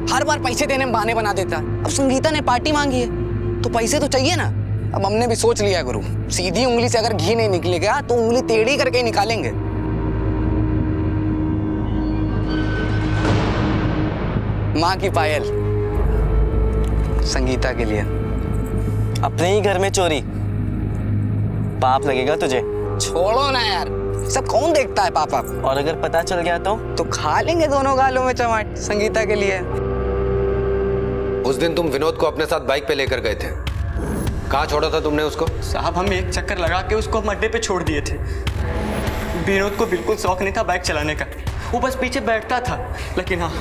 हर बार पैसे देने में बहाने बना देता है। अब संगीता ने पार्टी मांगी है तो पैसे तो चाहिए ना। अब हमने भी सोच लिया गुरु, सीधी उंगली से अगर घी नहीं निकलेगा तो उंगली टेढ़ी करके ही निकालेंगे। माँ की पायल संगीता के लिए। अपने ही घर में चोरी, पाप लगेगा तुझे। छोड़ो ना यार, सब कौन देखता है पापा। और अगर पता चल गया तो खा लेंगे दोनों गालों में चमाट संगीता के लिए। उस दिन तुम विनोद को अपने साथ बाइक पे लेकर गए थे, कहाँ छोड़ा था तुमने उसको? साहब हम एक चक्कर लगा के उसको अड्डे पे छोड़ दिए थे। विनोद को बिल्कुल शौक नहीं था बाइक चलाने का, वो बस पीछे बैठता था। लेकिन हाँ,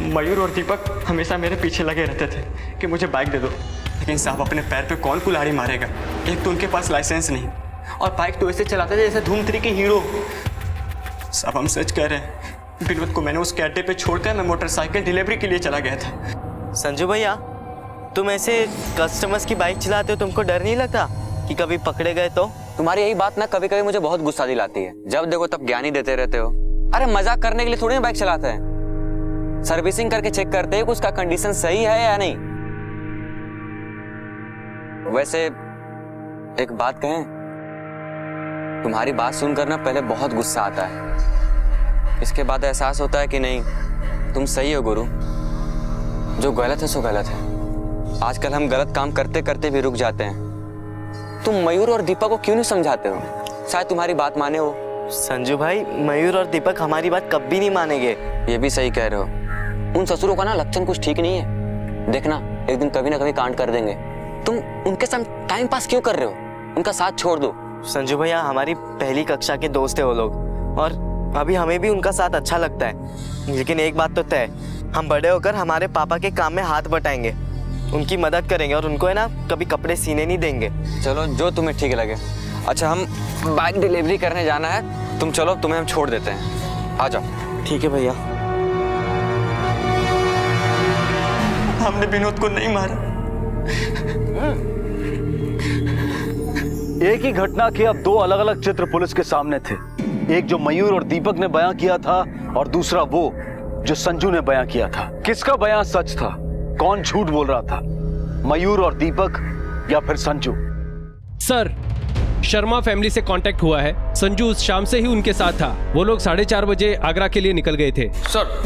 मयूर और दीपक हमेशा मेरे पीछे लगे रहते थे कि मुझे बाइक दे दो। लेकिन साहब अपने पैर पे कौन कुल्हाड़ी मारेगा, एक तो उनके पास लाइसेंस नहीं और बाइक तो ऐसे चलाते थे जैसे धूम 3 के हीरो। साहब हम सच कह रहे हैं, विनोद को मैंने उसके अड्डे पे छोड़कर मैं मोटरसाइकिल डिलीवरी के लिए चला गया था। संजू भैया, तुम ऐसे कस्टमर्स की बाइक चलाते हो, तुमको डर नहीं लगता कि कभी पकड़े गए तो? तुम्हारी यही बात ना कभी कभी मुझे बहुत गुस्सा दिलाती है। जब देखो तब ज्ञानी देते रहते हो। अरे मजाक करने के लिए थोड़ी ना बाइक चलाते हैं, सर्विसिंग करके चेक करते हैं कि उसका कंडीशन सही है या नहीं। वैसे एक बात कहें, तुम्हारी बात सुनकर ना पहले बहुत गुस्सा आता है, इसके बाद एहसास होता है कि नहीं तुम सही हो गुरु, जो गलत है सो गलत है। आजकल हम गलत काम करते करते भी रुक जाते हैं। तुम मयूर और दीपक को क्यों नहीं समझाते हो? शायद तुम्हारी बात माने हो। संजू भाई, मयूर और दीपक हमारी बात कभी नहीं मानेंगे। ये भी सही कह रहे हो। उन ससुरों का ना लक्षण कुछ ठीक नहीं है। देखना एक दिन कभी ना कभी कांड कर देंगे। तुम उनके साथ टाइम पास क्यों कर रहे हो? उनका साथ छोड़ दो। संजू भैया, हमारी पहली कक्षा के दोस्त है वो लोग, और अभी हमें भी उनका साथ अच्छा लगता है। लेकिन एक बात तो तय, हम बड़े होकर हमारे पापा के काम में हाथ बटाएंगे, उनकी मदद करेंगे और उनको है ना कभी कपड़े सीने नहीं देंगे। चलो जो तुम्हें ठीक लगे। अच्छा, हम बाइक डिलीवरी करने जाना है, तुम चलो, तुम्हें हम छोड़ देते हैं, आ जाओ। ठीक है भैया। हमने विनोद को नहीं मारा। एक ही घटना के अब 2 अलग अलग चित्र पुलिस के सामने थे। एक जो मयूर और दीपक ने बयां किया था और दूसरा वो जो संजू ने बयां किया था। किसका बयां सच था? कौन झूठ बोल रहा था, मयूर और दीपक या फिर संजू? सर, शर्मा फैमिली से कांटेक्ट हुआ है। संजू उस शाम से ही उनके साथ था। वो लोग 4:30 बजे आगरा के लिए निकल गए थे। सर,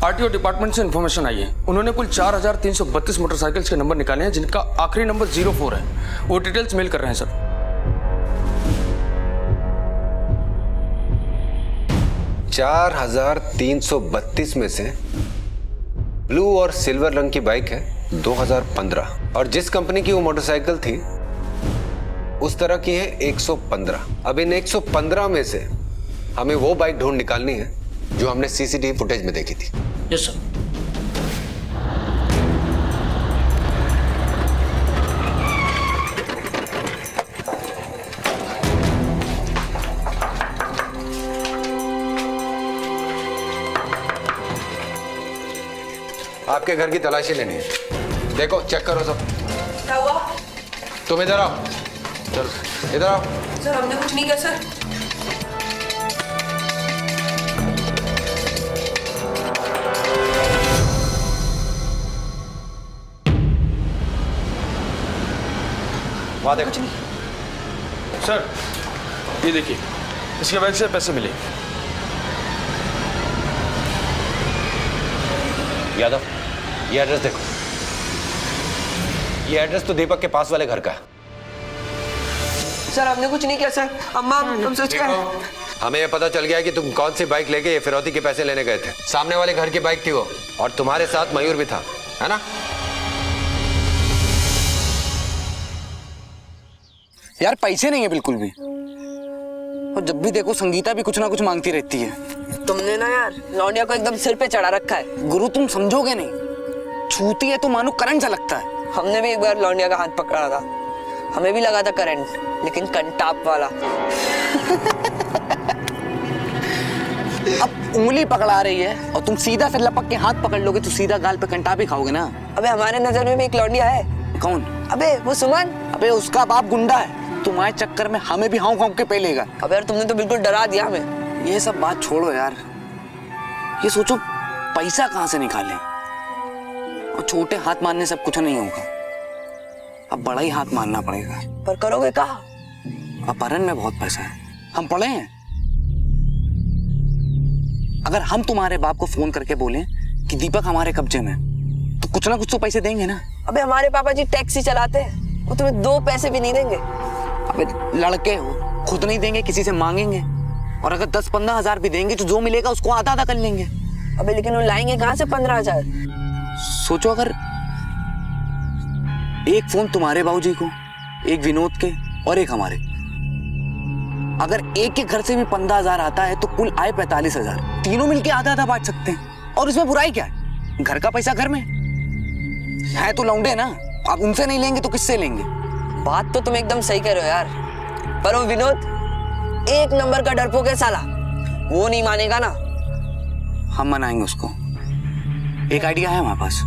आरटीओ डिपार्टमेंट से इन्फॉर्मेशन आई है। उन्होंने कुल 4332 मोटरसाइकिल्स के नंबर निकाले हैं, जिनका आखिरी नंबर 04 है। वो डिटेल्स मेल कर रहे हैं सर। 4332 में से ब्लू और सिल्वर रंग की बाइक है 2015, और जिस कंपनी की वो मोटरसाइकिल थी उस तरह की है 115। अब इन 115 में से हमें वो बाइक ढूंढ निकालनी है जो हमने सीसीटीवी फुटेज में देखी थी। Yes sir. आपके घर की तलाशी लेनी है। देखो, चेक करो सब। क्या हुआ? तुम इधर आओ। चलो इधर आओ। सर हमने कुछ नहीं किया सर। वहां देखो। सर ये देखिए, इसके बैंक से पैसे मिले। यादव, ये एड्रेस देखो। ये एड्रेस तो दीपक के पास वाले घर का है। सर हमने कुछ नहीं किया सर, अम्मा हम सोच के हमें ये पता चल गया कि तुम कौन सी बाइक लेके ये फिरौती के पैसे लेने गए थे। सामने वाले घर की बाइक थी वो, और तुम्हारे साथ मयूर भी था, है ना? यार पैसे नहीं है बिल्कुल भी, और जब भी देखो संगीता भी कुछ ना कुछ मांगती रहती है। तुमने ना यार लौंडिया को एकदम सिर पे चढ़ा रखा है। गुरु तुम समझोगे नहीं, छूती है तो मानो करंट सा लगता है। हमने भी एक बार लौंडिया का हाथ पकड़ा था, हमें भी लगा था करंट, लेकिन कंटाप वाला। अब उंगली पकड़ा रही है और तुम सीधा से लपक के हाथ पकड़ लोगे तो सीधा गाल पे कंटाप ही खाओगे ना। अबे हमारे नजर में भी एक लौंडिया है। कौन? अबे वो सुमन। अबे उसका बाप गुंडा है, तुम्हारे चक्कर में हमें भी हाउ के पेलेगा। अबे यार तुमने तो बिल्कुल डरा दिया हमें। ये सब बात छोड़ो यार, ये सोचो पैसा कहाँ से निकालें, और छोटे हाथ मारने से कुछ नहीं होगा, अब बड़ा ही हाथ मारना पड़ेगा। पर करोगे कहाँ? अपहरण में बहुत पैसा है, हम पढ़े हैं। अगर हम तुम्हारे बाप को फोन करके बोलें कि दीपक हमारे कब्जे में, तो कुछ ना कुछ तो पैसे देंगे ना। अबे हमारे पापा जी टैक्सी चलाते हैं, वो तुम्हें 2 पैसे भी नहीं देंगे। अबे लड़के हो, खुद नहीं देंगे, किसी से मांगेंगे, और अगर 10-15 हजार भी देंगे तो जो मिलेगा उसको आधा आधा कर लेंगे। अबे लेकिन वो लाएंगे कहाँ से 15,000? सोचो अगर एक फोन तुम्हारे बाबूजी को, एक विनोद के और एक हमारे, अगर एक के घर से भी 15,000 आता है तो कुल आए 45,000। तीनों मिलके आधा आधा बांट सकते हैं, और इसमें बुराई क्या है? घर का पैसा घर में है तो लौंडे ना, आप उनसे नहीं लेंगे तो किससे लेंगे? बात तो तुम एकदम सही कह रहे हो यार, पर वो विनोद एक नंबर का डरपोक है साला, वो नहीं मानेगा ना। हम मनाएंगे उसको, एक आइडिया है हमारे पास।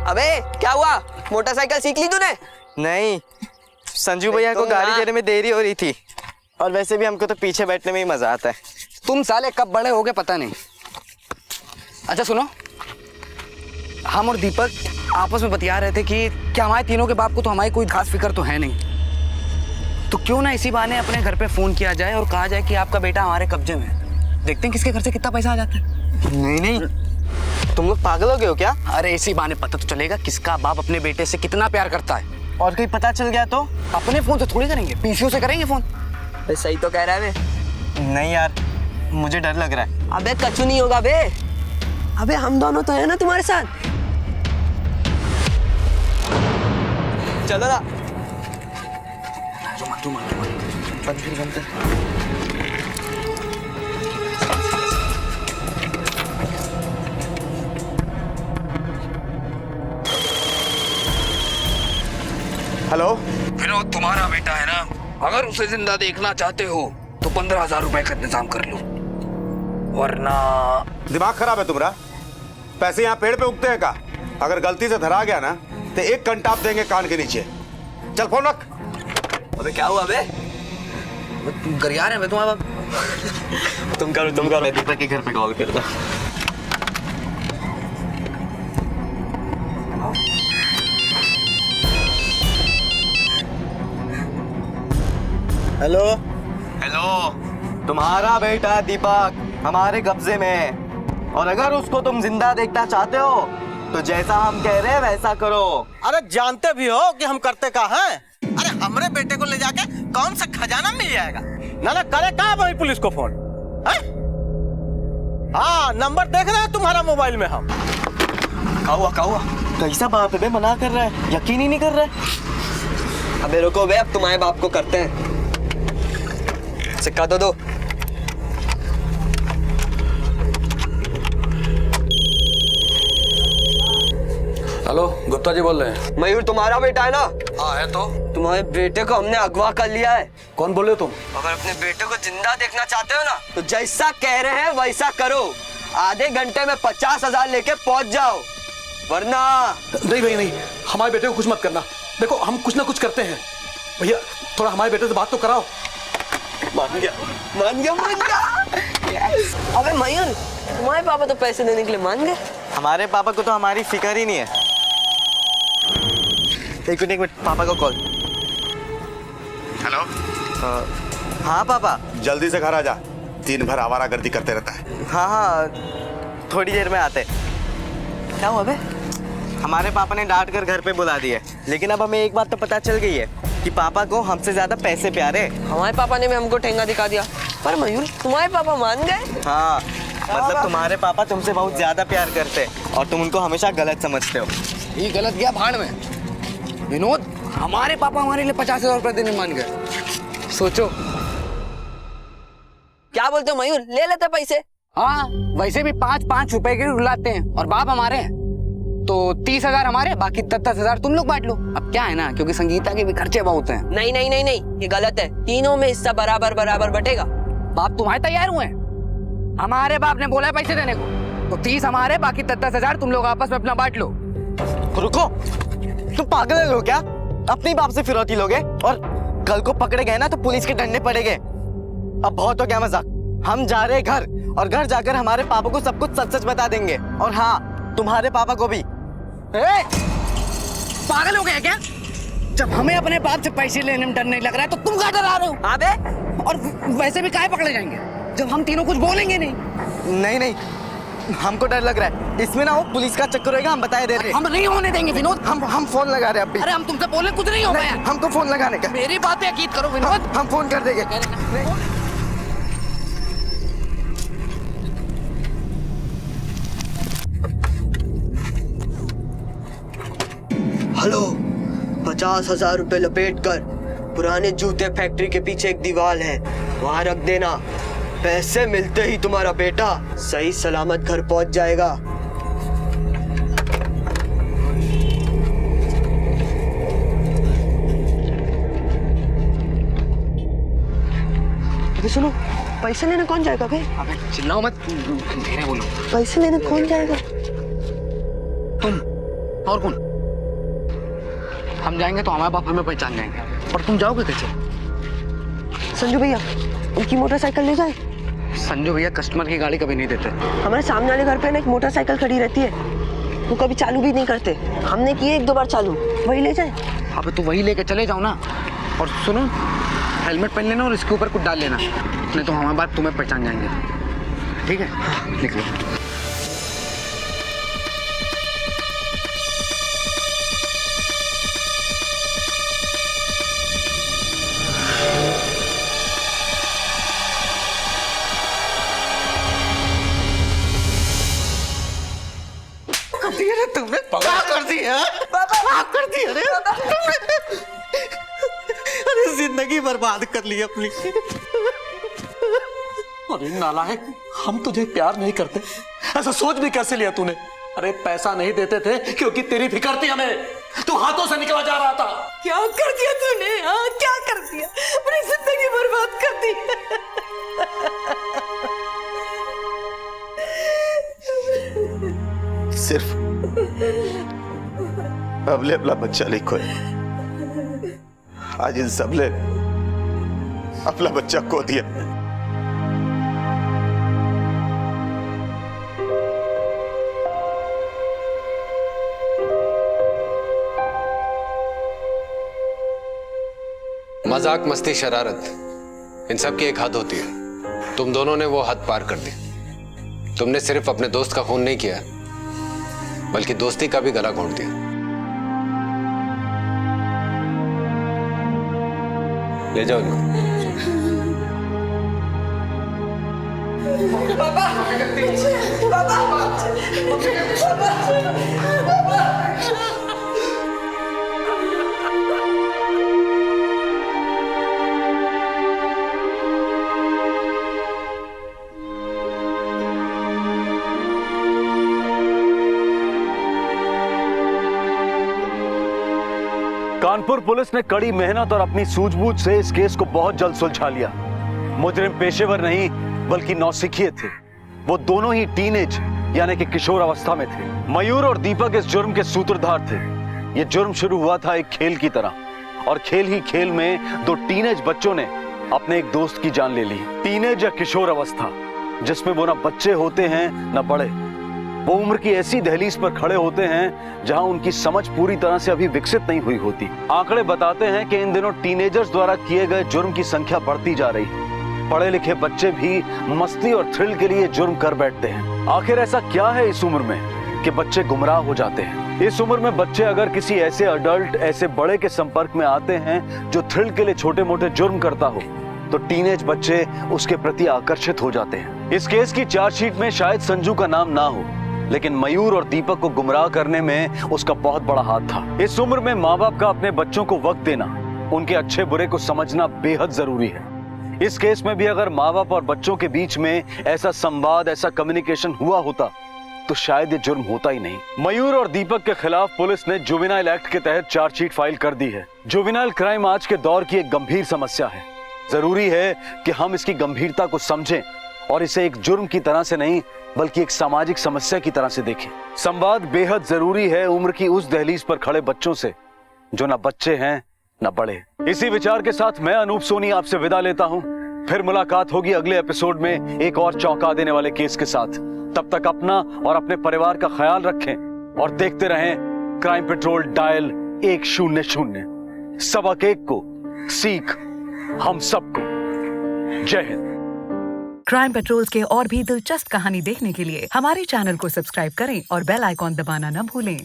अबे क्या हुआ, मोटरसाइकिल सीख ली तूने? नहीं, संजू भैया को गाड़ी देने में देरी हो रही थी, और वैसे भी हमको तो पीछे बैठने में ही मजा आता है। तुम साले कब बड़े होगे पता नहीं। अच्छा सुनो, हम और दीपक आपस में बतिया रहे थे कि क्या हमारे तीनों के बाप को तो हमारी कोई खास फिक्र तो है नहीं, तो क्यों ना इसी बहाने अपने घर पे फोन किया जाए और कहा जाए कि आपका बेटा हमारे कब्जे में है, देखते हैं किसके घर से कितना पैसा आ जाता है। नहीं, तुम लोग पागल हो गए हो क्या? अरे इसी बहाने पता तो चलेगा किसका बाप अपने बेटे से कितना प्यार करता है। और कहीं पता चल गया तो? अपने फोन से थोड़ी करेंगे, पीसीओ से करेंगे फोन। सही तो कह रहा है बे। नहीं यार, मुझे डर लग रहा है। अबे कछु नहीं होगा बे, अबे हम दोनों तो है ना तुम्हारे साथ। चलो ना। हेलो विनोद, तुम्हारा बेटा है ना, अगर उसे जिंदा देखना चाहते हो तो 15,000 रुपए का इंतजाम कर लो, वरना। दिमाग खराब है तुम्हारा? पैसे यहाँ पेड़ पे उगते हैं का? अगर गलती से धरा गया ना तो एक कंटाप देंगे कान के नीचे। चल फोन रख। अबे क्या हुआ बे? गरिया रहे हैं तुम्हारा बाप। तुम करो, मैं दीपक के घर पे कॉल करता। हेलो, तुम्हारा बेटा दीपक हमारे कब्जे में है, और अगर उसको तुम जिंदा देखना चाहते हो तो जैसा हम कह रहे हैं वैसा करो। अरे जानते भी हो कि हम करते क्या हैं? अरे हमारे बेटे को ले जाके कौन सा खजाना मिल जाएगा? ना करे कहाँ वही पुलिस को फोन? हाँ, नंबर देख रहे हैं तुम्हारा मोबाइल में हम। क्या हुआ? कैसा बाप है बे, मना कर रहा है, यकीन ही नहीं कर रहा है। अबे रुको बे, अब तुम्हारे बाप को करते हैं। सिक्का तो दो। हेलो, गुप्ता जी बोल रहे हैं। मयूर तुम्हारा बेटा है ना? हाँ है तो। तुम्हारे बेटे को हमने अगवा कर लिया है। कौन बोल रहे हो तुम? अगर अपने बेटे को जिंदा देखना चाहते हो ना तो जैसा कह रहे हैं वैसा करो, आधे घंटे में 50,000 लेके पहुंच जाओ, वरना। नहीं भाई नहीं, हमारे बेटे को कुछ मत करना। देखो हम कुछ ना कुछ करते हैं भैया, थोड़ा हमारे बेटे से बात तो कराओ। मान गया। अबे मयूर, तुम्हारे पापा तो पैसे देने के लिए मान गए। हमारे पापा को तो हमारी फिक्र ही नहीं है। एक मिनट पापा को कॉल। हेलो। हाँ पापा। जल्दी से घर आ जा, दिन भर आवारागर्दी करते रहता है। हाँ, थोड़ी देर में आते। क्या हुआ बे? हमारे पापा ने डांट कर घर पे बुला दिया, लेकिन अब हमें एक बात तो पता चल गई है कि पापा को हमसे ज्यादा पैसे प्यारे। हमारे पापा ने भी हमको ठेंगा दिखा दिया। पर मयूर, तुम्हारे पापा मान गए? हाँ, मतलब तुम्हारे पापा तुमसे बहुत ज्यादा प्यार करते और तुम उनको हमेशा गलत समझते हो। ये गलत गया भाड़ में। विनोद, हमारे पापा हमारे लिए 50,000 रुपए देने मान गए। सोचो। क्या बोलते हो मयूर, ले लेते पैसे? हाँ, वैसे भी 5-5 रुपए के रुलाते हैं और बाप हमारे हैं तो 30,000 हमारे, बाकी 10,000 तुम लोग बांट लो। अब क्या है ना, क्योंकि संगीता के भी खर्चे बहुत हैं। नहीं नहीं नहीं नहीं, ये गलत है। तीनों में हिस्सा बराबर बराबर बटेगा। बाप तुम्हारे तैयार हुए हैं? हमारे बाप ने बोला है पैसे देने को, तो 30 हमारे, बाकी 10,000 तुम लोग आपस में अपना बांट लो। रुको, तुम पागल हो क्या? अपने बाप से फिरौती लोगे और कल को पकड़े गए ना तो पुलिस के डंडे पड़ेंगे। अब बहुत हो गया मजाक। हम जा रहे घर और घर जाकर हमारे पापा को सब कुछ सच सच बता देंगे, और हाँ, तुम्हारे पापा को भी। पागल हो गया क्या? जब हमें अपने बाप से पैसे लेने में डर नहीं लग रहा है तो तुम क्या डरा रहे हो? अबे, और वैसे भी काहे पकड़े जाएंगे जब हम तीनों कुछ बोलेंगे नहीं? नहीं नहीं, हमको डर लग रहा है। इसमें ना वो पुलिस का चक्कर होगा, हम बताए दे रहे। हम नहीं होने देंगे विनोद। हम फोन लगा रहे हैं अभी। अरे हम तुमसे बोले कुछ नहीं होगा यार। हमको फोन लगाने का। मेरी बातें यकीन करो विनोद। हम फोन कर देंगे। हेलो, 50,000 रुपए लपेट कर पुराने जूते फैक्ट्री के पीछे एक दीवार है, वहां रख देना। पैसे मिलते ही तुम्हारा बेटा सही सलामत घर पहुंच जाएगा। अबे सुनो, पैसे लेने कौन जाएगा बे? अबे चिल्लाओ मत, धीरे बोलो। पैसे लेने कौन जाएगा? तुम और कौन? हम जाएंगे तो हमारे बाप हमें पहचान जाएंगे, और तुम जाओगे कैसे? संजू भैया, उनकी मोटरसाइकिल ले जाए। संजू भैया कस्टमर की गाड़ी कभी नहीं देते। हमारे सामने वाले घर पे ना एक मोटरसाइकिल खड़ी रहती है, वो कभी चालू भी नहीं करते। हमने किए 1-2 बार चालू, वही ले जाए। अब तो वही लेके चले जाओ ना। और सुनो, हेलमेट पहन लेना और इसके ऊपर कुछ डाल लेना, नहीं तो हमारे बाप तुम्हें पहचान जाएंगे। ठीक है, लिख लो। तुमने पाप कर दिया, पाप कर दिया रे तुमने। अरे जिंदगी बर्बाद कर ली अपनी। अरे नालायक, हम तुझे प्यार नहीं करते, ऐसा सोच भी कैसे लिया तूने? अरे पैसा नहीं देते थे क्योंकि तेरी फिक्र थी हमें, तू हाथों से निकला जा रहा था। क्या कर दिया तूने? हाँ, क्या कर दिया? अपनी जिंदगी बर्बाद कर दी। सिर्फ अबले अपना बच्चा नहीं खोया, आज इन सबले अपना बच्चा खो दिया। मजाक, मस्ती, शरारत, इन सब की एक हद होती है। तुम दोनों ने वो हद पार कर दी। तुमने सिर्फ अपने दोस्त का खून नहीं किया, बल्कि दोस्ती का भी गला घोंट दिया। ले जाओ इनको। पापा, पापा, पापा। कानपुर पुलिस ने कड़ी मेहनत और अपनी सूझबूझ से इस केस को बहुत जल्द सुलझा लिया। मुजरिम पेशेवर नहीं बल्कि नौसिखिए थे। वो दोनों ही टीनेज यानी कि किशोर अवस्था में थे। मयूर और दीपक इस जुर्म के सूत्रधार थे। ये जुर्म शुरू हुआ था एक खेल की तरह, और खेल ही खेल में 2 टीनेज बच्चों ने अपने एक दोस्त की जान ले ली। टीनेज या किशोर अवस्था, जिसमें वो ना बच्चे होते हैं ना बड़े, वो उम्र की ऐसी दहलीज पर खड़े होते हैं जहां उनकी समझ पूरी तरह से अभी विकसित नहीं हुई होती। आंकड़े बताते हैं कि इन दिनों टीनेजर्स द्वारा किए गए जुर्म की संख्या बढ़ती जा रही है। पढ़े लिखे बच्चे भी मस्ती और थ्रिल के लिए जुर्म कर बैठते हैं। आखिर ऐसा क्या है इस उम्र में कि बच्चे गुमराह हो जाते हैं? इस उम्र में बच्चे अगर किसी ऐसे अडल्ट, ऐसे बड़े के संपर्क में आते हैं जो थ्रिल के लिए छोटे मोटे जुर्म करता हो, तो टीनेज बच्चे उसके प्रति आकर्षित हो जाते हैं। इस केस की चार्जशीट में शायद संजू का नाम ना हो, लेकिन मयूर और दीपक को गुमराह करने में उसका बहुत बड़ा हाथ था। इस उम्र में माँ बाप का अपने बच्चों को वक्त देना, उनके अच्छे बुरे को समझना बेहद जरूरी है। इस केस में भी अगर माँ बाप और बच्चों के बीच में ऐसा संवाद, ऐसा कम्युनिकेशन हुआ होता तो शायद ये जुर्म होता ही नहीं। मयूर और दीपक के खिलाफ पुलिस ने जुवेनाइल एक्ट के तहत चार्जशीट फाइल कर दी है। जुवेनाइल क्राइम आज के दौर की एक गंभीर समस्या है। जरूरी है कि हम इसकी गंभीरता को समझें और इसे एक जुर्म की तरह से नहीं बल्कि एक सामाजिक समस्या की तरह से देखें। संवाद बेहद जरूरी है उम्र की उस दहलीज पर खड़े बच्चों से जो ना बच्चे हैं ना बड़े। इसी विचार के साथ मैं अनूप सोनी आपसे विदा लेता हूं। फिर मुलाकात होगी अगले एपिसोड में एक और चौंका देने वाले केस के साथ। तब तक अपना और अपने परिवार का ख्याल रखें और देखते रहें क्राइम पेट्रोल डायल 100। सबक एक को, सीख हम सबको। जय हिंद। क्राइम पेट्रोल के और भी दिलचस्प कहानी देखने के लिए हमारे चैनल को सब्सक्राइब करें और बेल आइकॉन दबाना न भूलें।